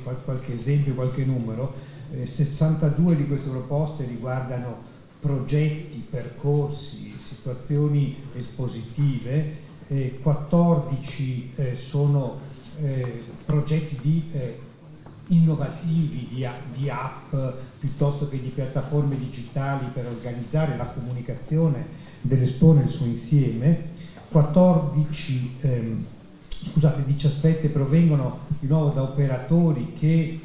esempio, qualche numero, 62 di queste proposte riguardano progetti, percorsi, situazioni espositive, 14 sono progetti innovativi di app piuttosto che di piattaforme digitali per organizzare la comunicazione dell'Expo nel suo insieme, 17 provengono di nuovo da operatori che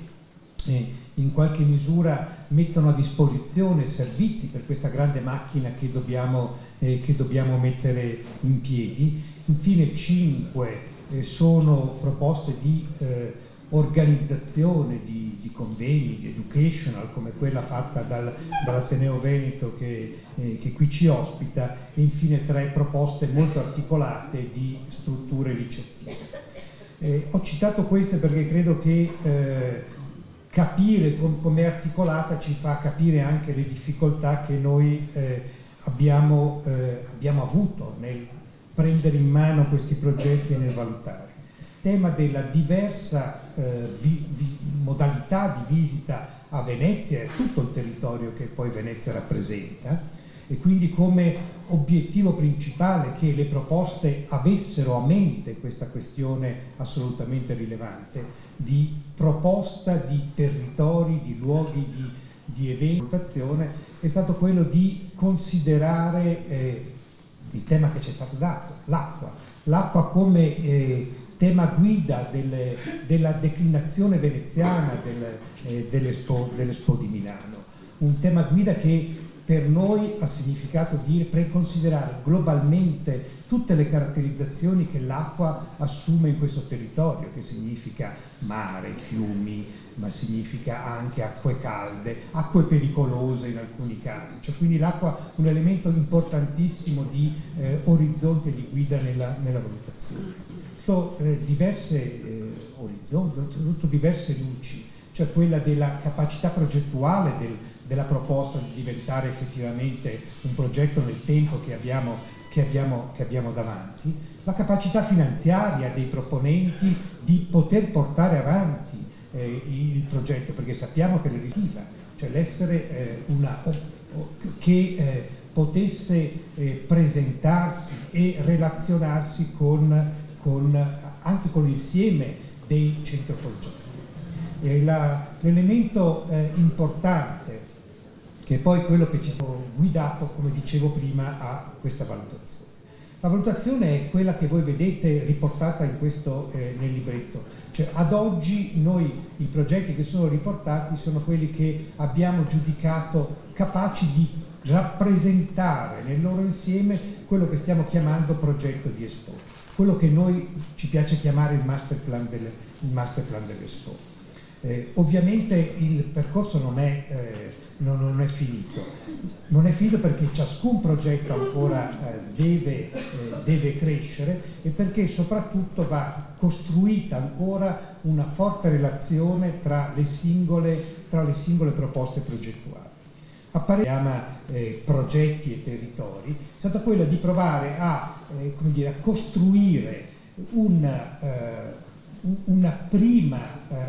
in qualche misura mettono a disposizione servizi per questa grande macchina che dobbiamo mettere in piedi. Infine 5 sono proposte di organizzazione di convegni, di educational, come quella fatta dall'Ateneo Veneto che qui ci ospita, e infine 3 proposte molto articolate di strutture ricettive. Ho citato queste perché credo che capire come è articolata ci fa capire anche le difficoltà che noi abbiamo avuto nel prendere in mano questi progetti e nel valutare. Il tema della diversa modalità di visita a Venezia e tutto il territorio che poi Venezia rappresenta, e quindi come obiettivo principale che le proposte avessero a mente questa questione assolutamente rilevante di proposta di territori, di luoghi, di eventi, è stato quello di considerare il tema che ci è stato dato, l'acqua come tema guida della declinazione veneziana dell'Expo di Milano, un tema guida che per noi ha significato considerare globalmente tutte le caratterizzazioni che l'acqua assume in questo territorio, che significa mare, fiumi, ma significa anche acque calde, acque pericolose in alcuni casi, cioè quindi l'acqua è un elemento importantissimo di orizzonte di guida nella valutazione. Diverse orizzonti, soprattutto diverse luci, cioè quella della capacità progettuale della proposta di diventare effettivamente un progetto nel tempo che abbiamo davanti, la capacità finanziaria dei proponenti di poter portare avanti il progetto, perché sappiamo che l'eversiva, cioè l'essere che potesse presentarsi e relazionarsi anche con l'insieme dei centri progetti. L'elemento importante, che è poi quello che ci ha guidato, come dicevo prima, a questa valutazione. La valutazione è quella che voi vedete riportata nel libretto, cioè ad oggi noi i progetti che sono riportati sono quelli che abbiamo giudicato capaci di rappresentare nel loro insieme quello che stiamo chiamando progetto di Expo, quello che noi ci piace chiamare il master plan dell'Expo. Ovviamente il percorso non è finito. Non è finito perché ciascun progetto ancora deve crescere e perché soprattutto va costruita ancora una forte relazione tra le singole proposte progettuali. Chiama progetti e territori, è stata quella di provare a costruire una prima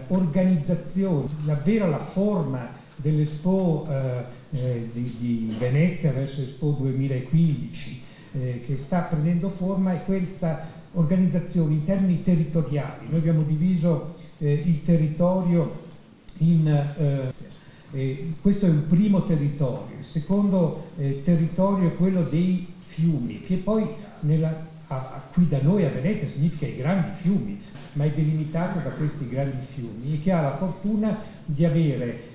organizzazione, davvero la forma dell'Expo di Venezia verso Expo 2015 che sta prendendo forma, è questa organizzazione in termini territoriali. Noi abbiamo diviso il territorio questo è un primo territorio, il secondo territorio è quello dei fiumi, che poi qui da noi a Venezia significa i grandi fiumi, ma è delimitato da questi grandi fiumi e che ha la fortuna di avere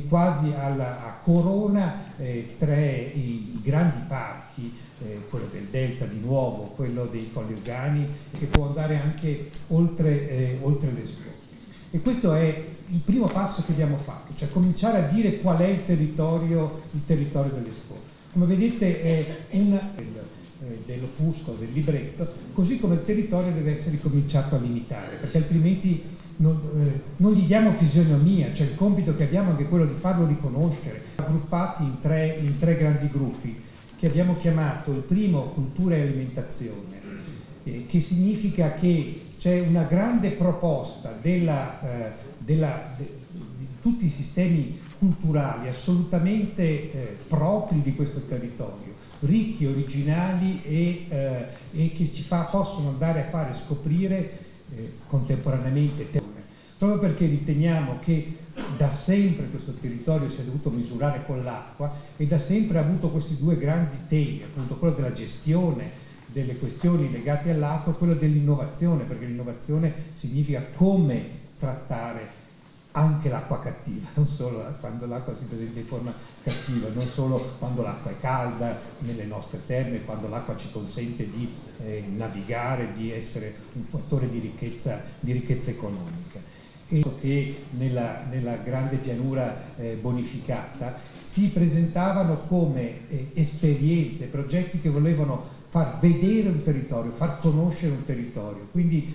quasi a corona i grandi parchi, quello del Delta di nuovo, quello dei Colli Euganei, che può andare anche oltre l'Expo. E questo è il primo passo che abbiamo fatto, cioè cominciare a dire qual è il territorio dell'Expo. Come vedete è dell'opuscolo, del libretto, così come il territorio deve essere cominciato a limitare, perché altrimenti non gli diamo fisionomia, cioè il compito che abbiamo è anche quello di farlo riconoscere, raggruppati in tre grandi gruppi, che abbiamo chiamato il primo cultura e alimentazione, che significa che c'è una grande proposta di tutti i sistemi culturali assolutamente propri di questo territorio, ricchi, originali e che possono andare a fare scoprire contemporaneamente, proprio perché riteniamo che da sempre questo territorio si è dovuto misurare con l'acqua e da sempre ha avuto questi due grandi temi, appunto quello della gestione delle questioni legate all'acqua e quello dell'innovazione, perché l'innovazione significa come trattare anche l'acqua cattiva, non solo quando l'acqua si presenta in forma cattiva, non solo quando l'acqua è calda nelle nostre terme, quando l'acqua ci consente di navigare, di essere un fattore di ricchezza economica. E che nella grande pianura bonificata si presentavano come esperienze, progetti che volevano far vedere un territorio, far conoscere un territorio, quindi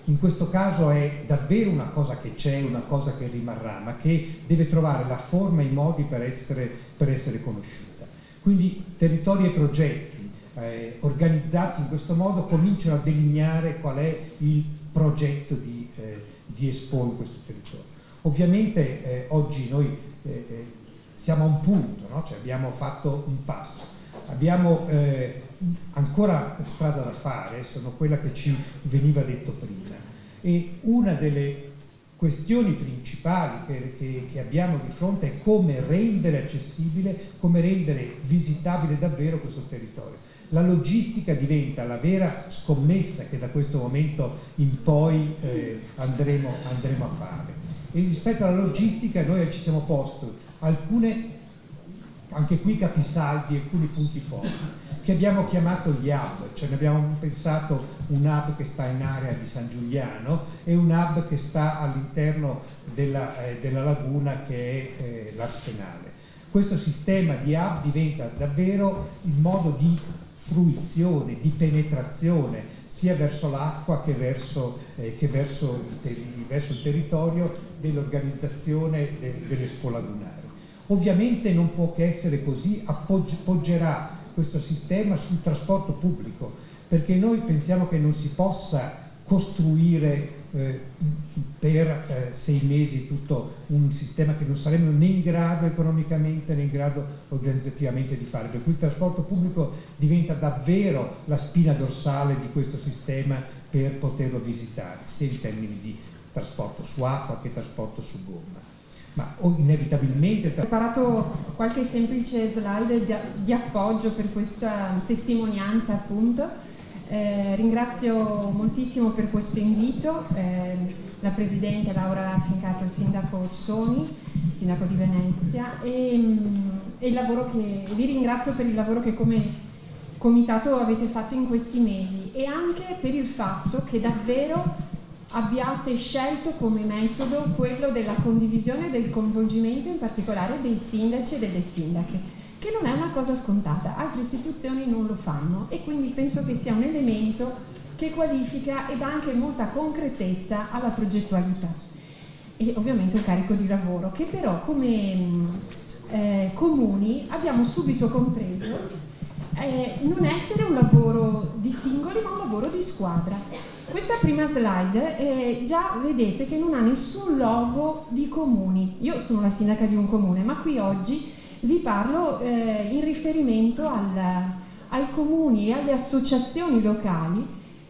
in questo caso è davvero una cosa che c'è, una cosa che rimarrà, ma che deve trovare la forma e i modi per essere conosciuta. Quindi territori e progetti organizzati in questo modo cominciano a delineare qual è il progetto di Expo in questo territorio. Ovviamente oggi noi siamo a un punto, no? Cioè abbiamo fatto un passo, abbiamo ancora strada da fare, sono quella che ci veniva detto prima, e una delle questioni principali che abbiamo di fronte è come rendere accessibile, come rendere visitabile davvero questo territorio. La logistica diventa la vera scommessa che da questo momento in poi andremo a fare, e rispetto alla logistica noi ci siamo posti alcune, anche qui capisaldi, alcuni punti forti che abbiamo chiamato gli hub, cioè ne abbiamo pensato un hub che sta in area di San Giuliano e un hub che sta all'interno della laguna che è l'Arsenale. Questo sistema di hub diventa davvero il modo di fruizione, di penetrazione sia verso l'acqua che verso il territorio dell'organizzazione dell'Expo lagunare. Ovviamente non può che essere così, appoggerà questo sistema sul trasporto pubblico, perché noi pensiamo che non si possa costruire per 6 mesi tutto un sistema che non saremmo né in grado economicamente né in grado organizzativamente di fare, per cui il trasporto pubblico diventa davvero la spina dorsale di questo sistema per poterlo visitare, sia in termini di trasporto su acqua che trasporto su gomma. Ma inevitabilmente... Ho preparato qualche semplice slide di appoggio per questa testimonianza, appunto. Ringrazio moltissimo per questo invito la Presidente Laura Fincato, il Sindaco Orsoni, Sindaco di Venezia, e il lavoro che vi ringrazio per il lavoro che come Comitato avete fatto in questi mesi, e anche per il fatto che davvero abbiate scelto come metodo quello della condivisione e del coinvolgimento, in particolare dei sindaci e delle sindache, che non è una cosa scontata, altre istituzioni non lo fanno, e quindi penso che sia un elemento che qualifica e dà anche molta concretezza alla progettualità, e ovviamente un carico di lavoro che però come comuni abbiamo subito compreso non essere un lavoro di singoli ma un lavoro di squadra. Questa prima slide già vedete che non ha nessun logo di comuni. Io sono la sindaca di un comune, ma qui oggi vi parlo in riferimento ai comuni e alle associazioni locali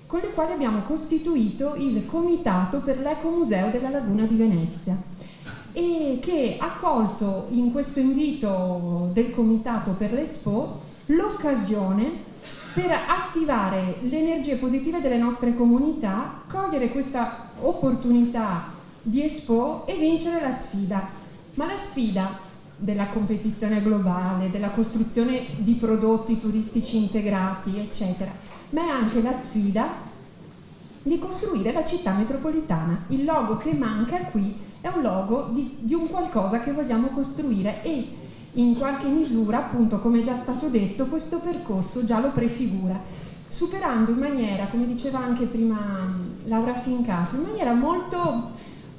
con le quali abbiamo costituito il Comitato per l'Ecomuseo della Laguna di Venezia, e che ha colto in questo invito del Comitato per l'Expo l'occasione per attivare le energie positive delle nostre comunità, cogliere questa opportunità di Expo e vincere la sfida. Ma la sfida della competizione globale, della costruzione di prodotti turistici integrati, eccetera, ma è anche la sfida di costruire la città metropolitana. Il logo che manca qui è un logo di un qualcosa che vogliamo costruire e in qualche misura, appunto, come è già stato detto, questo percorso già lo prefigura, superando in maniera, come diceva anche prima Laura Fincato, in maniera molto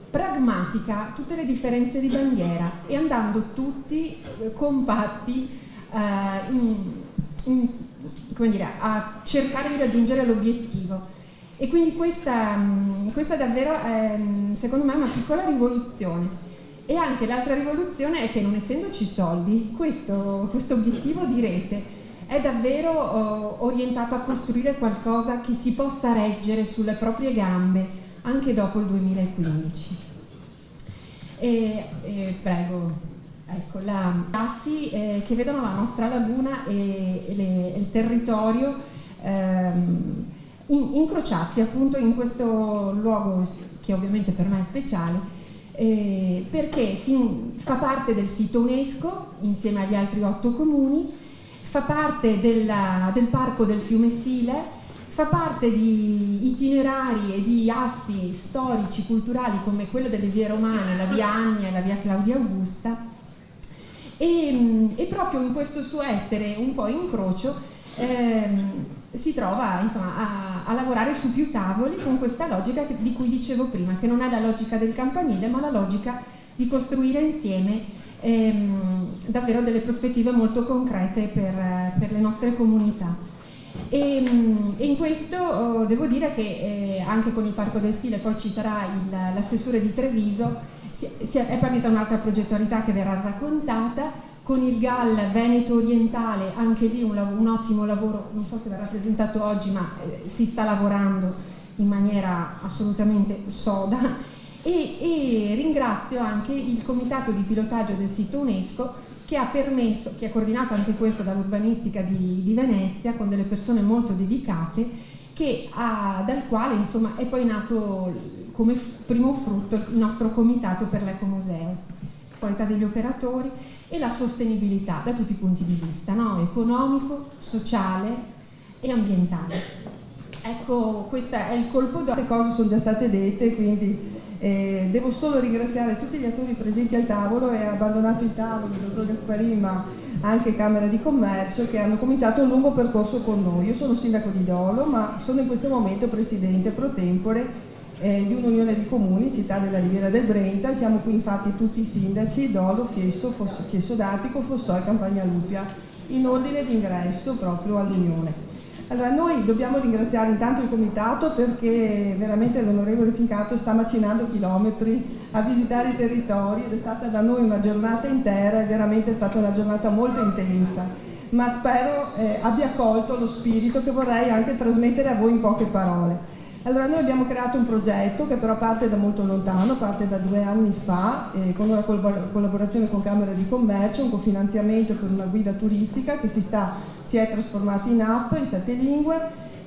pragmatica tutte le differenze di bandiera e andando tutti compatti come dire, a cercare di raggiungere l'obiettivo. E quindi questa davvero è, secondo me, una piccola rivoluzione. E anche l'altra rivoluzione è che, non essendoci soldi, questo obiettivo di rete è davvero orientato a costruire qualcosa che si possa reggere sulle proprie gambe anche dopo il 2015. Prego, ecco, assi che vedono la nostra laguna e il territorio incrociarsi appunto in questo luogo che ovviamente per me è speciale, perché fa parte del sito UNESCO insieme agli altri 8 comuni, fa parte del parco del fiume Sile, fa parte di itinerari e di assi storici, culturali come quello delle vie romane, la via Annia e la via Claudia Augusta, e proprio in questo suo essere un po' incrocio si trova, insomma, a lavorare su più tavoli con questa logica di cui dicevo prima, che non è la logica del campanile, ma la logica di costruire insieme davvero delle prospettive molto concrete per le nostre comunità. E in questo devo dire che anche con il Parco del Sile poi ci sarà l'assessore di Treviso, è partita un'altra progettualità che verrà raccontata. Con il GAL Veneto Orientale, anche lì un ottimo lavoro, non so se verrà presentato oggi, ma si sta lavorando in maniera assolutamente soda. E ringrazio anche il comitato di pilotaggio del sito UNESCO che ha coordinato anche questo dall'urbanistica di Venezia, con delle persone molto dedicate, dal quale insomma è poi nato come primo frutto il nostro comitato per l'ecomuseo, qualità degli operatori e la sostenibilità da tutti i punti di vista, no? Economico, sociale e ambientale. Ecco, questo è il colpo d'oro. Tante cose sono già state dette, quindi devo solo ringraziare tutti gli attori presenti al tavolo e abbandonato i tavoli, il dottor Gasparin, ma anche Camera di Commercio, che hanno cominciato un lungo percorso con noi. Io sono sindaco di Dolo, ma sono in questo momento presidente pro tempore di un'unione di comuni, città della Riviera del Brenta. Siamo qui infatti tutti i sindaci, Dolo, Fiesso d'Artico, Fossò e Campagna Lupia, in ordine di ingresso proprio all'unione. Allora, noi dobbiamo ringraziare intanto il comitato, perché veramente l'onorevole Fincato sta macinando chilometri a visitare i territori ed è stata da noi una giornata intera, è veramente stata una giornata molto intensa, ma spero abbia colto lo spirito che vorrei anche trasmettere a voi in poche parole. Allora, noi abbiamo creato un progetto che però parte da molto lontano, parte da 2 anni fa, con una collaborazione con Camera di Commercio, un cofinanziamento per una guida turistica che si è trasformata in app in 7 lingue,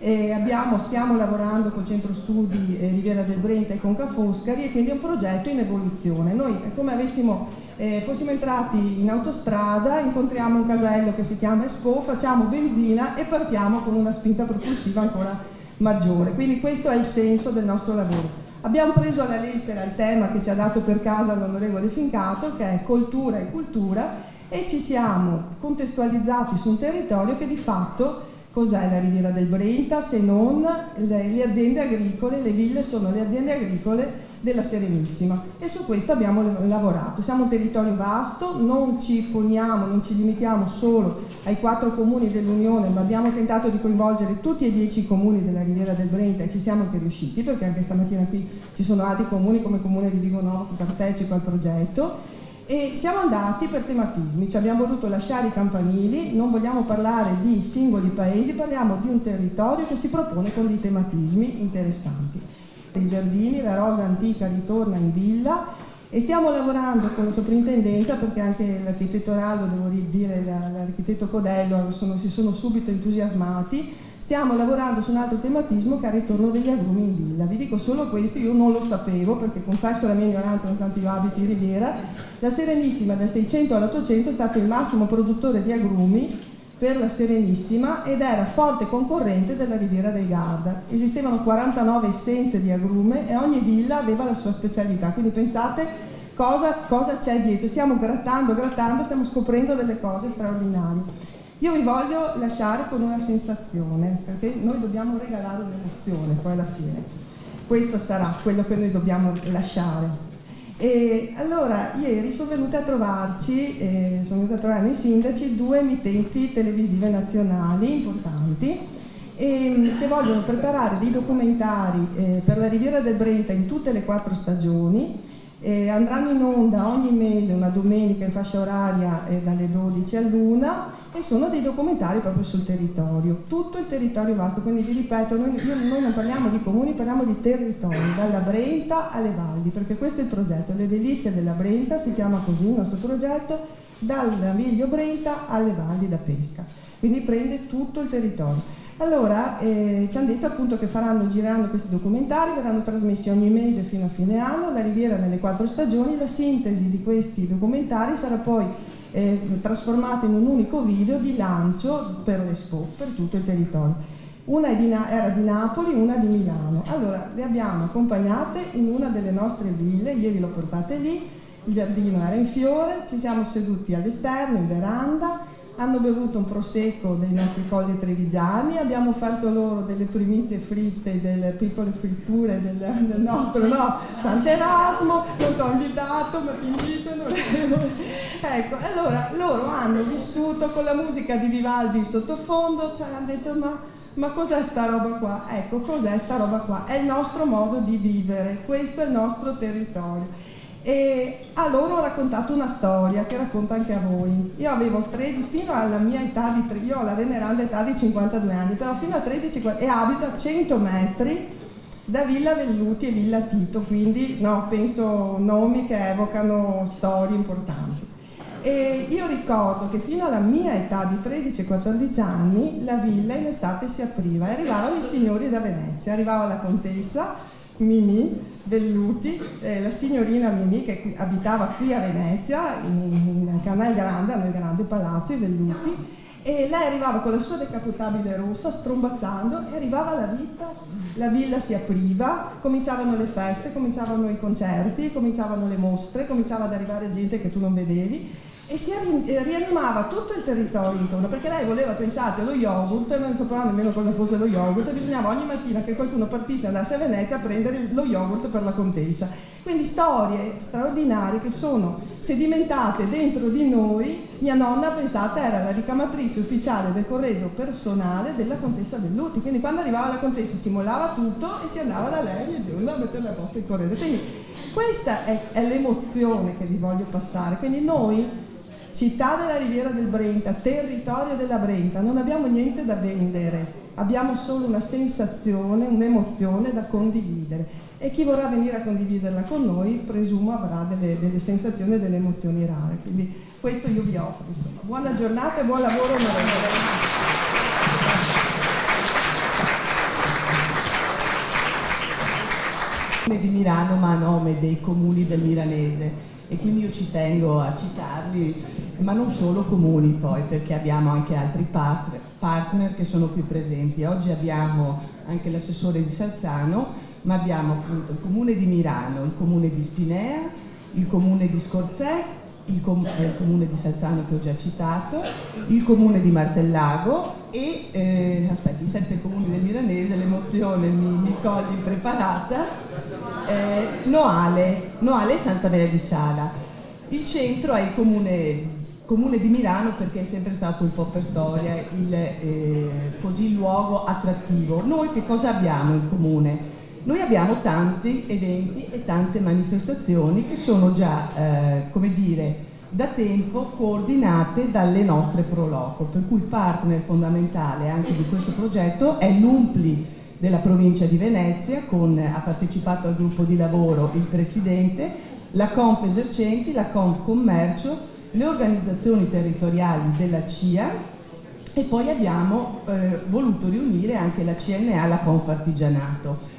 e stiamo lavorando col Centro Studi Riviera del Brenta e con Ca' Foscari, e quindi è un progetto in evoluzione. Noi è come fossimo entrati in autostrada, incontriamo un casello che si chiama Expo, facciamo benzina e partiamo con una spinta propulsiva ancora maggiore. Quindi questo è il senso del nostro lavoro. Abbiamo preso alla lettera il tema che ci ha dato per casa l'onorevole Fincato, che è cultura e cultura, e ci siamo contestualizzati su un territorio che di fatto cos'è la Riviera del Brenta se non le aziende agricole. Le ville sono le aziende agricole della Serenissima, e su questo abbiamo lavorato. Siamo un territorio vasto, non ci limitiamo solo ai 4 comuni dell'Unione, ma abbiamo tentato di coinvolgere tutti e 10 comuni della Riviera del Brenta, e ci siamo anche riusciti, perché anche stamattina qui ci sono altri comuni come il comune di Vigonovo che partecipa al progetto. E siamo andati per tematismi, ci abbiamo voluto lasciare i campanili, non vogliamo parlare di singoli paesi, parliamo di un territorio che si propone con dei tematismi interessanti. I giardini, la rosa antica ritorna in villa, e stiamo lavorando con la soprintendenza, perché anche l'architetto Raldo, devo dire, l'architetto Codello si sono subito entusiasmati. Stiamo lavorando su un altro tematismo che è il ritorno degli agrumi in villa. Vi dico solo questo, io non lo sapevo, perché confesso la mia ignoranza, nonostante io abiti in Riviera. La Serenissima dal 600 all'800 è stato il massimo produttore di agrumi per la Serenissima ed era forte concorrente della Riviera del Garda. Esistevano 49 essenze di agrume e ogni villa aveva la sua specialità, quindi pensate cosa c'è dietro. Stiamo grattando, stiamo scoprendo delle cose straordinarie. Io vi voglio lasciare con una sensazione, perché noi dobbiamo regalare un'emozione poi alla fine. Questo sarà quello che noi dobbiamo lasciare. E allora ieri sono venuta a trovarci, sono venuta a trovare nei sindaci 2 emittenti televisive nazionali importanti che vogliono preparare dei documentari per la Riviera del Brenta in tutte le 4 stagioni. Andranno in onda ogni mese una domenica in fascia oraria dalle 12 all'1 e sono dei documentari proprio sul territorio, tutto il territorio vasto, quindi vi ripeto, noi non parliamo di comuni, parliamo di territori, dalla Brenta alle valli, perché questo è il progetto, le delizie della Brenta, si chiama così il nostro progetto, dal Naviglio Brenta alle valli da pesca, quindi prende tutto il territorio. Allora ci hanno detto appunto che gireranno questi documentari, verranno trasmessi ogni mese fino a fine anno, la Riviera nelle 4 stagioni, la sintesi di questi documentari sarà poi trasformata in un unico video di lancio per l'Expo, per tutto il territorio. Una era di Napoli, una di Milano. Allora le abbiamo accompagnate in una delle nostre ville, ieri l'ho portate lì, il giardino era in fiore, ci siamo seduti all'esterno, in veranda, hanno bevuto un prosecco dei nostri colli trevigiani, abbiamo fatto loro delle primizie fritte, delle piccole fritture del nostro Sant'Erasmo, non ti ho invitato, ma ti invito. Ecco, allora loro hanno vissuto con la musica di Vivaldi in sottofondo, cioè hanno detto ma cos'è sta roba qua? Ecco, cos'è sta roba qua? È il nostro modo di vivere, questo è il nostro territorio. E a loro ho raccontato una storia che racconto anche a voi. Io avevo 13, fino alla mia età io ho la veneranda età di 52 anni, però fino a 13 e abito a 100 metri da Villa Velluti e Villa Tito, quindi penso nomi che evocano storie importanti. E io ricordo che fino alla mia età di 13-14 anni la villa in estate si apriva e arrivavano i signori da Venezia, arrivava la contessa Mimì Velluti, la signorina Mimì che abitava qui a Venezia, in Canal Grande, nel grande palazzo, i Velluti, e lei arrivava con la sua decapotabile rossa, strombazzando, e arrivava la villa si apriva, cominciavano le feste, cominciavano i concerti, cominciavano le mostre, cominciava ad arrivare gente che tu non vedevi, e si rianimava tutto il territorio intorno, perché lei voleva, pensate, lo yogurt, non sapeva nemmeno cosa fosse lo yogurt, e bisognava ogni mattina che qualcuno partisse e andasse a Venezia a prendere lo yogurt per la contessa. Quindi storie straordinarie che sono sedimentate dentro di noi. Mia nonna, pensate, era la ricamatrice ufficiale del corredo personale della contessa Velluti, quindi quando arrivava la contessa si mollava tutto e si andava da lei ogni giorno a mettere la posta in corredo. Quindi questa è l'emozione che vi voglio passare. Quindi noi, città della Riviera del Brenta, territorio della Brenta, non abbiamo niente da vendere, abbiamo solo una sensazione, un'emozione da condividere, e chi vorrà venire a condividerla con noi presumo avrà delle sensazioni e delle emozioni rare, quindi questo io vi offro. Insomma. Buona giornata e buon lavoro onorevole. Di Milano, ma a nome dei comuni del Milanese, e quindi io ci tengo a citarli, ma non solo comuni poi, perché abbiamo anche altri partner che sono qui presenti. Oggi abbiamo anche l'assessore di Salzano, ma abbiamo appunto il comune di Milano, il comune di Spinea, il comune di Scorzè, il comune di Salzano che ho già citato, il comune di Martellago e i 7 comuni del Milanese, l'emozione mi coglie impreparata, Noale e Santa Maria di Sala. Il centro è il comune di Milano, perché è sempre stato un po' per storia così il luogo attrattivo. Noi che cosa abbiamo in comune? Noi abbiamo tanti eventi e tante manifestazioni che sono già, da tempo coordinate dalle nostre Pro Loco, per cui il partner fondamentale anche di questo progetto è l'UMPLI della provincia di Venezia, ha partecipato al gruppo di lavoro il presidente, la Conf Esercenti, la Conf Commercio, le organizzazioni territoriali della CIA, e poi abbiamo voluto riunire anche la CNA, la Conf Artigianato.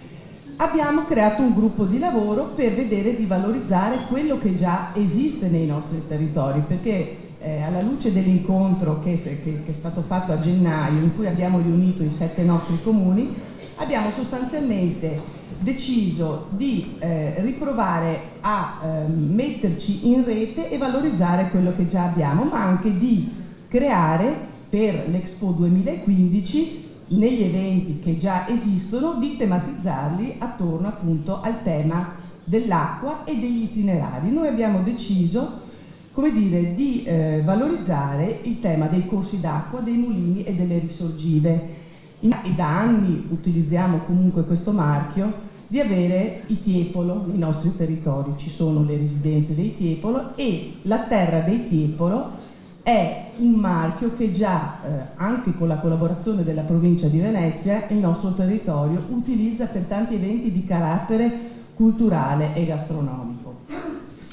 Abbiamo creato un gruppo di lavoro per vedere di valorizzare quello che già esiste nei nostri territori, perché alla luce dell'incontro che è stato fatto a gennaio, in cui abbiamo riunito i 7 nostri comuni, abbiamo sostanzialmente deciso di riprovare a metterci in rete e valorizzare quello che già abbiamo, ma anche di creare per l'Expo 2015, negli eventi che già esistono, di tematizzarli attorno appunto al tema dell'acqua e degli itinerari. Noi abbiamo deciso, come dire, di valorizzare il tema dei corsi d'acqua, dei mulini e delle risorgive. E da anni utilizziamo comunque questo marchio di avere i Tiepolo nei nostri territori. Ci sono le residenze dei Tiepolo e la terra dei Tiepolo è un marchio che già, anche con la collaborazizione della provincia di Venezia, il nostro territorio utilizza per tanti eventi di carattere culturale e gastronomico.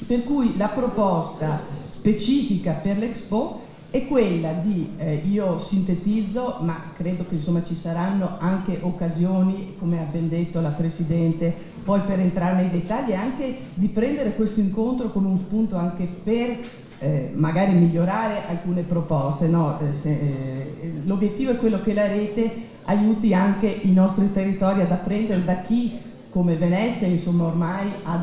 Per cui la proposta specifica per l'Expo è quella di, io sintetizzo, ma credo che insomma ci saranno anche occasioni, come ha ben detto la Presidente, poi per entrare nei dettagli, anche di prendere questo incontro come un spunto anche per magari migliorare alcune proposte, no? L'obiettivo è quello che la rete aiuti anche i nostri territori ad apprendere da chi come Venezia, insomma, ormai ha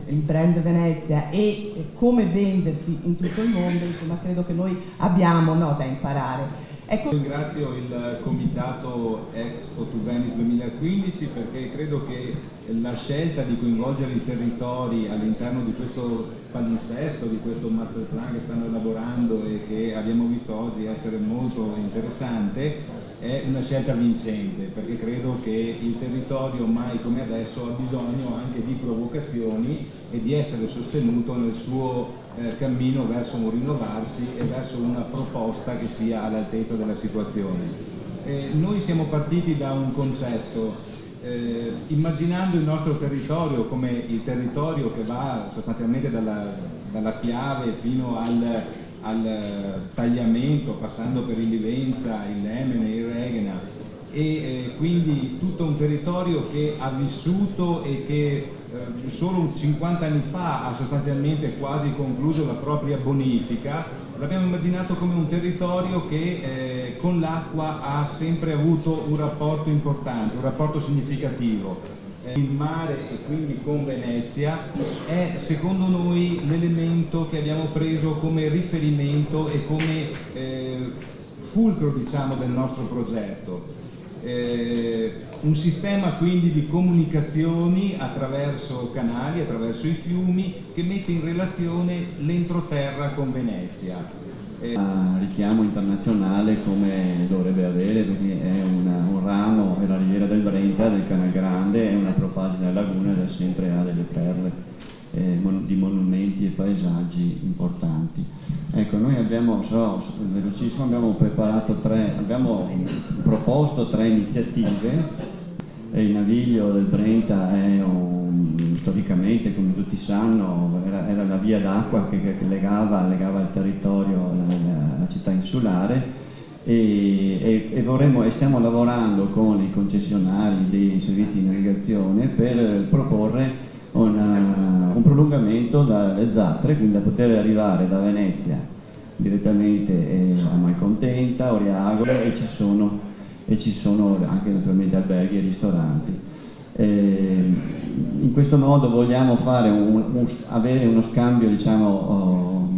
il brand Venezia e come vendersi in tutto il mondo, insomma, credo che noi abbiamo, no, da imparare. Ecco. Ringrazio il comitato Expo to Venice 2015 perché credo che la scelta di coinvolgere i territori all'interno di questo palinsesto, di questo master plan che stanno elaborando e che abbiamo visto oggi essere molto interessante, è una scelta vincente, perché credo che il territorio mai come adesso ha bisogno anche di provocazioni e di essere sostenuto nel suo cammino verso un rinnovarsi e verso una proposta che sia all'altezza della situazione. Noi siamo partiti da un concetto, immaginando il nostro territorio come il territorio che va sostanzialmente dalla Piave fino al tagliamento, passando per il Livenza, il Lemene, il Reghena, e quindi tutto un territorio che ha vissuto e che solo 50 anni fa ha sostanzialmente quasi concluso la propria bonifica. L'abbiamo immaginato come un territorio che con l'acqua ha sempre avuto un rapporto importante, un rapporto significativo. Il mare e quindi con Venezia è secondo noi l'elemento che abbiamo preso come riferimento e come fulcro, diciamo, del nostro progetto. Un sistema quindi di comunicazioni attraverso canali, attraverso i fiumi, che mette in relazione l'entroterra con Venezia. Richiamo internazionale come dovrebbe avere, perché è un ramo della riviera del Brenta, del Canal Grande, è una propagine laguna e da sempre ha delle perle di monumenti e paesaggi importanti. Ecco, noi abbiamo proposto 3 iniziative. Il Naviglio del Brenta è storicamente, come tutti sanno, era la via d'acqua che legava il territorio alla città insulare e stiamo lavorando con i concessionari dei servizi di navigazione per proporre un prolungamento dalle Zatre, quindi da poter arrivare da Venezia direttamente a Malcontenta, Oriagole, e ci sono anche naturalmente alberghi e ristoranti. In questo modo vogliamo avere uno scambio, diciamo,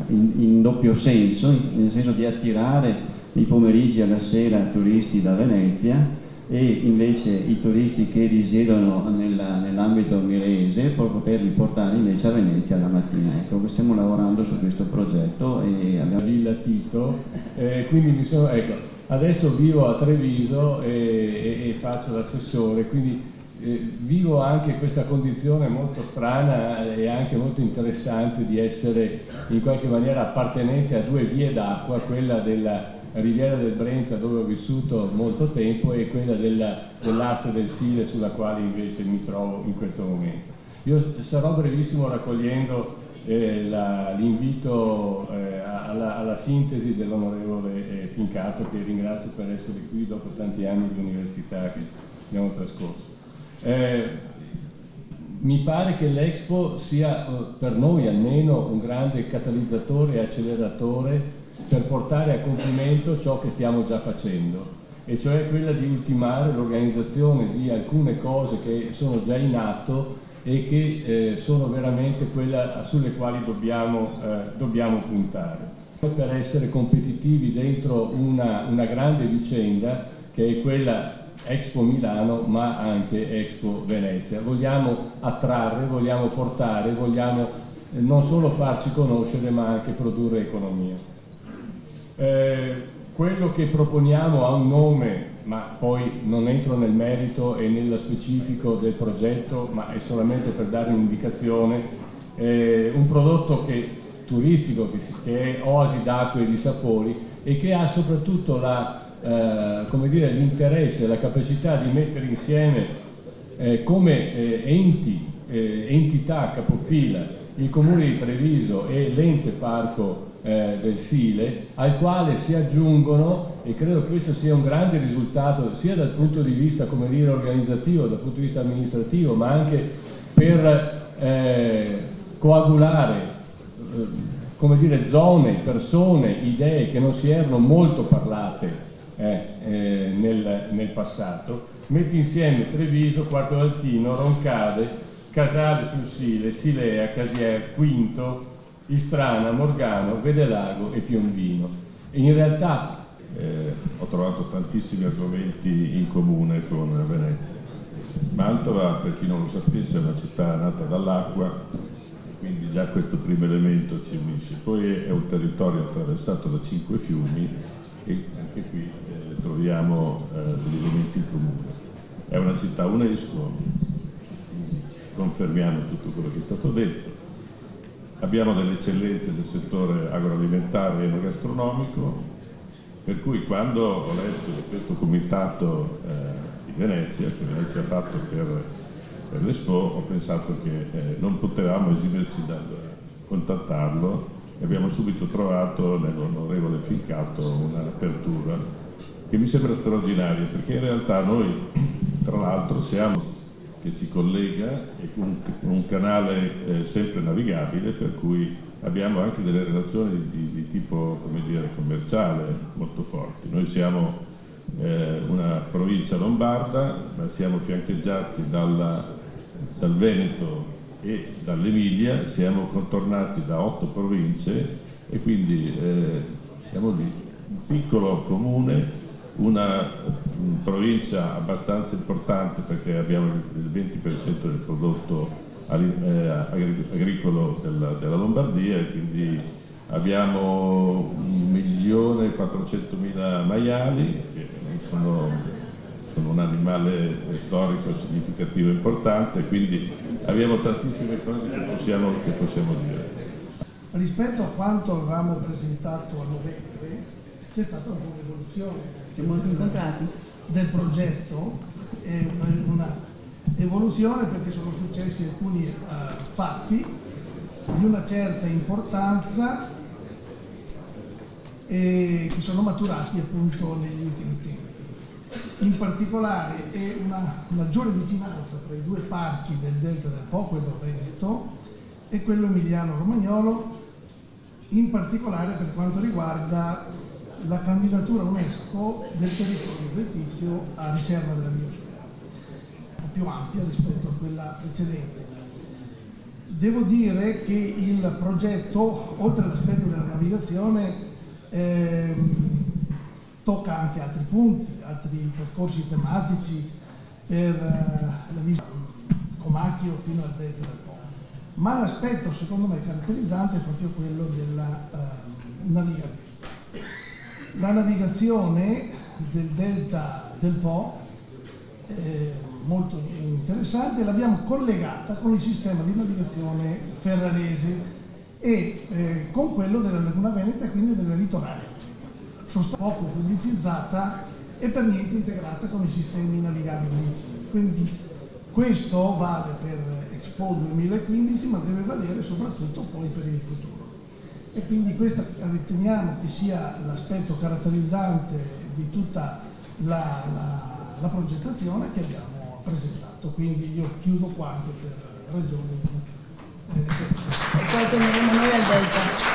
in doppio senso, nel senso di attirare i pomeriggi alla sera turisti da Venezia e invece i turisti che risiedono nell'ambito mirese per poterli portare invece a Venezia la mattina. Ecco, stiamo lavorando su questo progetto e abbiamo Lilla Tito, quindi adesso vivo a Treviso e faccio l'assessore, quindi vivo anche questa condizione molto strana e anche molto interessante di essere in qualche maniera appartenente a 2 vie d'acqua, quella della Riviera del Brenta, dove ho vissuto molto tempo, e quella dell'Aste del Sile, sulla quale invece mi trovo in questo momento. Io sarò brevissimo raccogliendo l'invito alla sintesi dell'onorevole Fincato, che ringrazio per essere qui dopo tanti anni di università che abbiamo trascorso. mi pare che l'Expo sia per noi almeno un grande catalizzatore e acceleratore per portare a compimento ciò che stiamo già facendo, e cioè quella di ultimare l'organizzazione di alcune cose che sono già in atto e che sono veramente quelle sulle quali dobbiamo puntare per essere competitivi dentro una grande vicenda che è quella Expo Milano, ma anche Expo Venezia. Vogliamo attrarre, vogliamo portare, vogliamo non solo farci conoscere ma anche produrre economia. Quello che proponiamo ha un nome, ma poi non entro nel merito e nello specifico del progetto, ma è solamente per dare un'indicazione. Un prodotto turistico che è oasi d'acqua e di sapori e che ha soprattutto l'interesse e la capacità di mettere insieme come entità capofila il Comune di Treviso e l'ente parco del Sile, al quale si aggiungono, e credo che questo sia un grande risultato sia dal punto di vista organizzativo, dal punto di vista amministrativo, ma anche per coagulare zone, persone, idee che non si erano molto parlate nel passato. Metti insieme Treviso, Quarto d'Altino, Roncade, Casale sul Sile, Silea, Casier, Quinto, Istrana, Morgano, Vedelago e Piombino. E in realtà ho trovato tantissimi argomenti in comune con Venezia. Mantova, per chi non lo sapesse, è una città nata dall'acqua, quindi già questo primo elemento ci unisce. Poi è un territorio attraversato da 5 fiumi e anche qui troviamo degli elementi in comune. È una città UNESCO, confermiamo tutto quello che è stato detto. Abbiamo delle eccellenze del settore agroalimentare e enogastronomico, per cui quando ho letto questo comitato di Venezia, che Venezia ha fatto per l'Expo, ho pensato che non potevamo esimerci dal contattarlo e abbiamo subito trovato nell'onorevole Fincato un'apertura che mi sembra straordinaria, perché in realtà noi tra l'altro siamo che ci collega e un canale sempre navigabile, per cui abbiamo anche delle relazioni di tipo, come dire, commerciale molto forti. Noi siamo una provincia lombarda, ma siamo fiancheggiati dal Veneto e dall'Emilia, siamo contornati da 8 province e quindi siamo lì, un piccolo comune, una provincia abbastanza importante perché abbiamo il 20% del prodotto agricolo della Lombardia e quindi abbiamo 1.400.000 maiali che sono un animale storico significativo e importante, quindi abbiamo tantissime cose che possiamo dire. Rispetto a quanto avevamo presentato a novembre c'è stata un'evoluzione del progetto, una evoluzione perché sono successi alcuni fatti di una certa importanza che sono maturati appunto negli ultimi tempi. In particolare è una maggiore vicinanza tra i due parchi del Delta del Po, quello Veneto e quello Emiliano-Romagnolo, in particolare per quanto riguarda la candidatura UNESCO del territorio rettizio a riserva della biosfera, un po' più ampia rispetto a quella precedente. Devo dire che il progetto, oltre all'aspetto della navigazione, tocca anche altri punti, altri percorsi tematici per la visita Comacchio fino al Delta del Po. Ma l'aspetto secondo me caratterizzante è proprio quello della navigazione. La navigazione del Delta del Po è molto interessante, l'abbiamo collegata con il sistema di navigazione ferrarese e con quello della Laguna Veneta e quindi del litorale. Sono stata poco pubblicizzata e per niente integrata con i sistemi navigabili vicini. Quindi questo vale per Expo 2015, ma deve valere soprattutto poi per il futuro. E quindi questo riteniamo che sia l'aspetto caratterizzante di tutta la progettazione che abbiamo presentato. Quindi io chiudo qua anche per ragioni. E poi torneremo noi al Delta.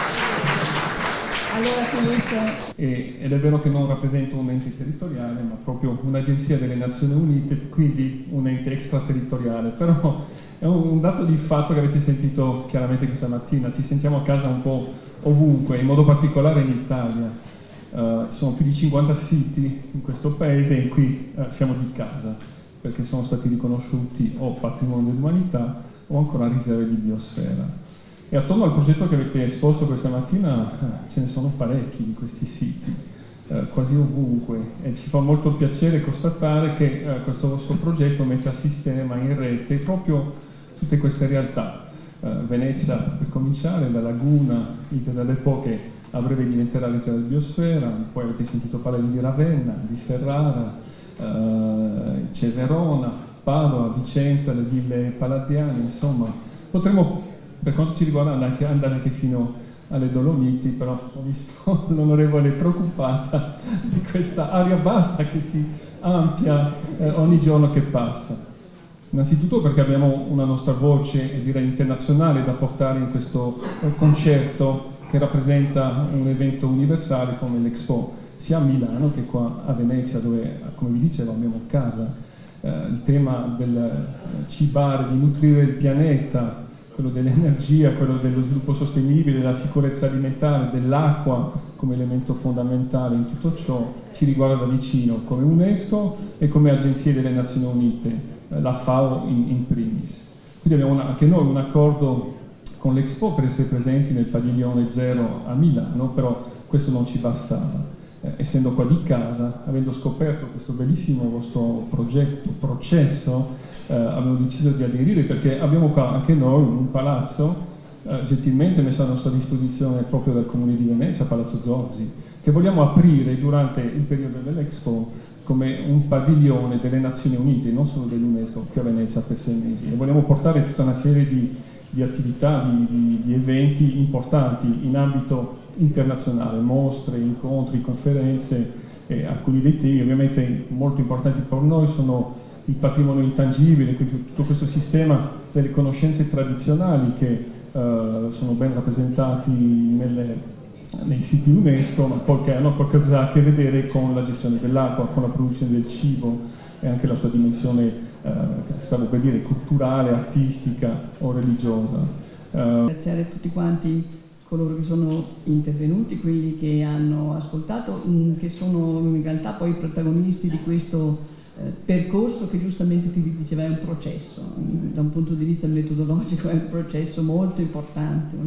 Allora Filippo. Ed è vero che non rappresento un ente territoriale, ma proprio un'agenzia delle Nazioni Unite, quindi un ente extraterritoriale, però è un dato di fatto che avete sentito chiaramente questa mattina, ci sentiamo a casa un po' ovunque, in modo particolare in Italia. Ci sono più di 50 siti in questo paese e qui siamo di casa, perché sono stati riconosciuti o patrimonio dell'umanità o ancora riserve di biosfera. E attorno al progetto che avete esposto questa mattina ce ne sono parecchi di questi siti, quasi ovunque, e ci fa molto piacere constatare che questo vostro progetto mette a sistema, in rete, proprio tutte queste realtà. Venezia, per cominciare, la laguna, Ite delle Poche, a breve diventerà riserva di biosfera, poi avete sentito parlare di Ravenna, di Ferrara, c'è Verona, Padova, Vicenza, le ville palladiane, insomma, potremmo, per quanto ci riguarda, andare anche fino alle Dolomiti, però ho visto l'onorevole preoccupata di questa area vasta che si amplia ogni giorno che passa. Innanzitutto perché abbiamo una nostra voce, e direi internazionale, da portare in questo concerto che rappresenta un evento universale come l'Expo, sia a Milano che qua a Venezia, dove, come vi dicevo, abbiamo casa. Il tema del cibare, di nutrire il pianeta, quello dell'energia, quello dello sviluppo sostenibile, della sicurezza alimentare, dell'acqua come elemento fondamentale in tutto ciò, ci riguarda da vicino come UNESCO e come agenzie delle Nazioni Unite, la FAO in primis. Quindi abbiamo anche noi un accordo con l'Expo per essere presenti nel padiglione 0 a Milano, però questo non ci bastava. Essendo qua di casa, avendo scoperto questo bellissimo vostro processo, abbiamo deciso di aderire, perché abbiamo qua anche noi un palazzo gentilmente messo a nostra disposizione proprio dal Comune di Venezia, Palazzo Zorzi, che vogliamo aprire durante il periodo dell'Expo come un padiglione delle Nazioni Unite, non solo dell'UNESCO, qui a Venezia per 6 mesi, e vogliamo portare tutta una serie di attività, di eventi importanti in ambito internazionale, mostre, incontri, conferenze, e alcuni dei temi ovviamente molto importanti per noi sono il patrimonio intangibile, quindi tutto questo sistema delle conoscenze tradizionali che sono ben rappresentati nei siti UNESCO, ma poi che hanno qualcosa a che vedere con la gestione dell'acqua, con la produzione del cibo e anche la sua dimensione, stavo per dire, culturale, artistica o religiosa. Ringraziare tutti quanti coloro che sono intervenuti, quelli che hanno ascoltato, che sono in realtà poi i protagonisti di questo percorso che giustamente Filippo diceva è un processo, da un punto di vista metodologico è un processo molto importante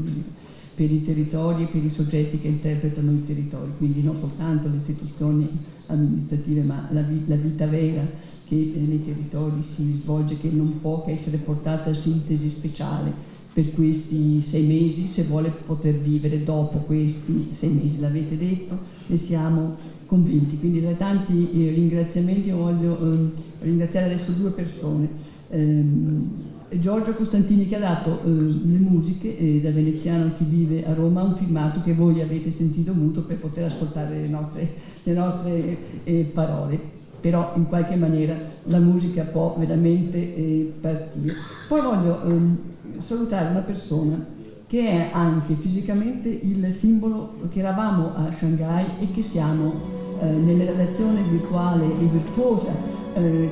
per i territori e per i soggetti che interpretano i territori, quindi non soltanto le istituzioni amministrative, ma la vita vera che nei territori si svolge, che non può che essere portata a sintesi speciale per questi 6 mesi, se vuole poter vivere dopo questi 6 mesi, l'avete detto, ne siamo convinti. Quindi da tanti ringraziamenti voglio ringraziare adesso 2 persone. Giorgio Costantini, che ha dato le musiche, da veneziano che vive a Roma, un filmato che voi avete sentito muto per poter ascoltare le nostre parole, però in qualche maniera la musica può veramente partire. Poi voglio salutare una persona che è anche fisicamente il simbolo, che eravamo a Shanghai e che siamo nella relazione virtuale e virtuosa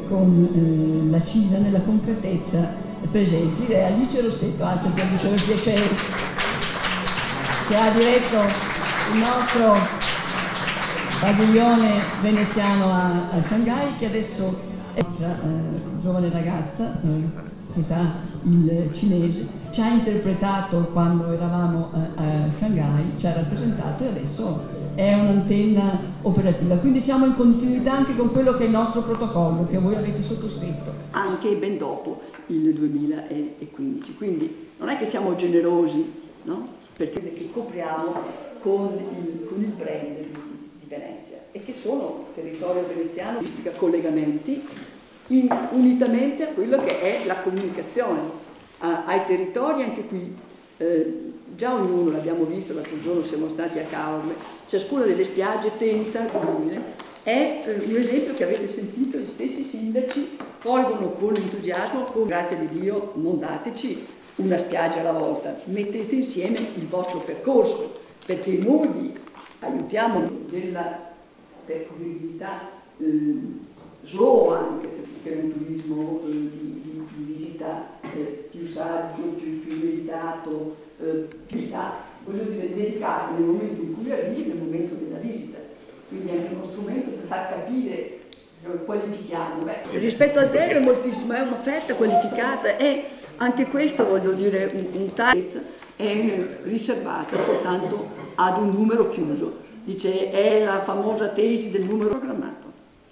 con la Cina, nella concretezza presenti. È Alice Rossetto, alzati Alice, per piacere, che ha diretto il nostro padiglione veneziano a Shanghai, che adesso è una giovane ragazza che sa il cinese, ci ha interpretato quando eravamo a Shanghai, ci ha rappresentato e adesso è un'antenna operativa, quindi siamo in continuità anche con quello che è il nostro protocollo che voi avete sottoscritto anche ben dopo il 2015, quindi non è che siamo generosi, no? Perché che copriamo con il brand di Venezia e che sono territorio veneziano, collegamenti unitamente a quello che è la comunicazione ai territori. Anche qui già l'abbiamo visto, l'altro giorno siamo stati a Caorle, ciascuna delle spiagge tenta, è è un esempio che avete sentito, gli stessi sindaci colgono con entusiasmo, grazie a Dio, non dateci una spiaggia alla volta, mettete insieme il vostro percorso, perché noi vi aiutiamo nella percorribilità slow, anche se è un turismo di visita più saggio, più meditato, voglio dire, dedicato nel momento in cui arrivi, nel momento della visita. Quindi è anche uno strumento per far capire, qualifichiamo. Rispetto a zero è moltissimo, è un'offerta qualificata, è anche questo, voglio dire, un target è riservata soltanto ad un numero chiuso. Dice, è la famosa tesi del numero programmato.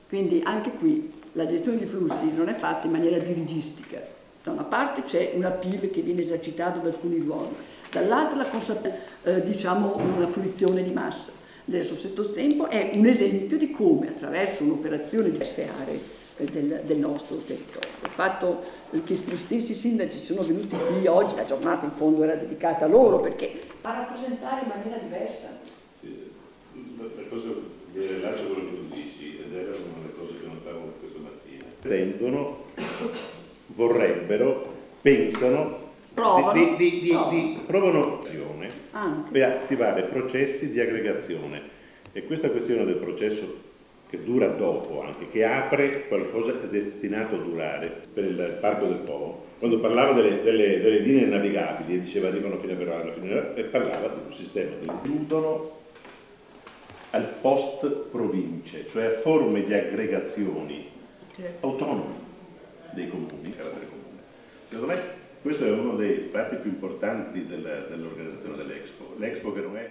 Quindi anche qui la gestione dei flussi non è fatta in maniera dirigistica. Da una parte c'è un appeal che viene esercitato da alcuni luoghi, dall'altra diciamo una fruizione di massa. Nello stesso tempo è un esempio di come attraverso un'operazione di diverse aree del nostro territorio. Il fatto che gli stessi sindaci sono venuti qui oggi, la giornata in fondo era dedicata a loro, perché a rappresentare in maniera diversa. Per cosa vi rilascio quello che tu dici, ed era una delle cose che notavo questa mattina. Tendono, vorrebbero, pensano, provano per attivare processi di aggregazione, e questa questione del processo che dura dopo anche, che apre qualcosa destinato a durare per il Parco del Po, quando parlava delle linee navigabili e diceva arrivano fino a Verona, e parlava di un sistema di chiudono al post province, cioè a forme di aggregazioni autonome dei comuni, carattere comune. Secondo me questo è uno dei fatti più importanti dell'organizzazione dell'Expo. L'Expo che non è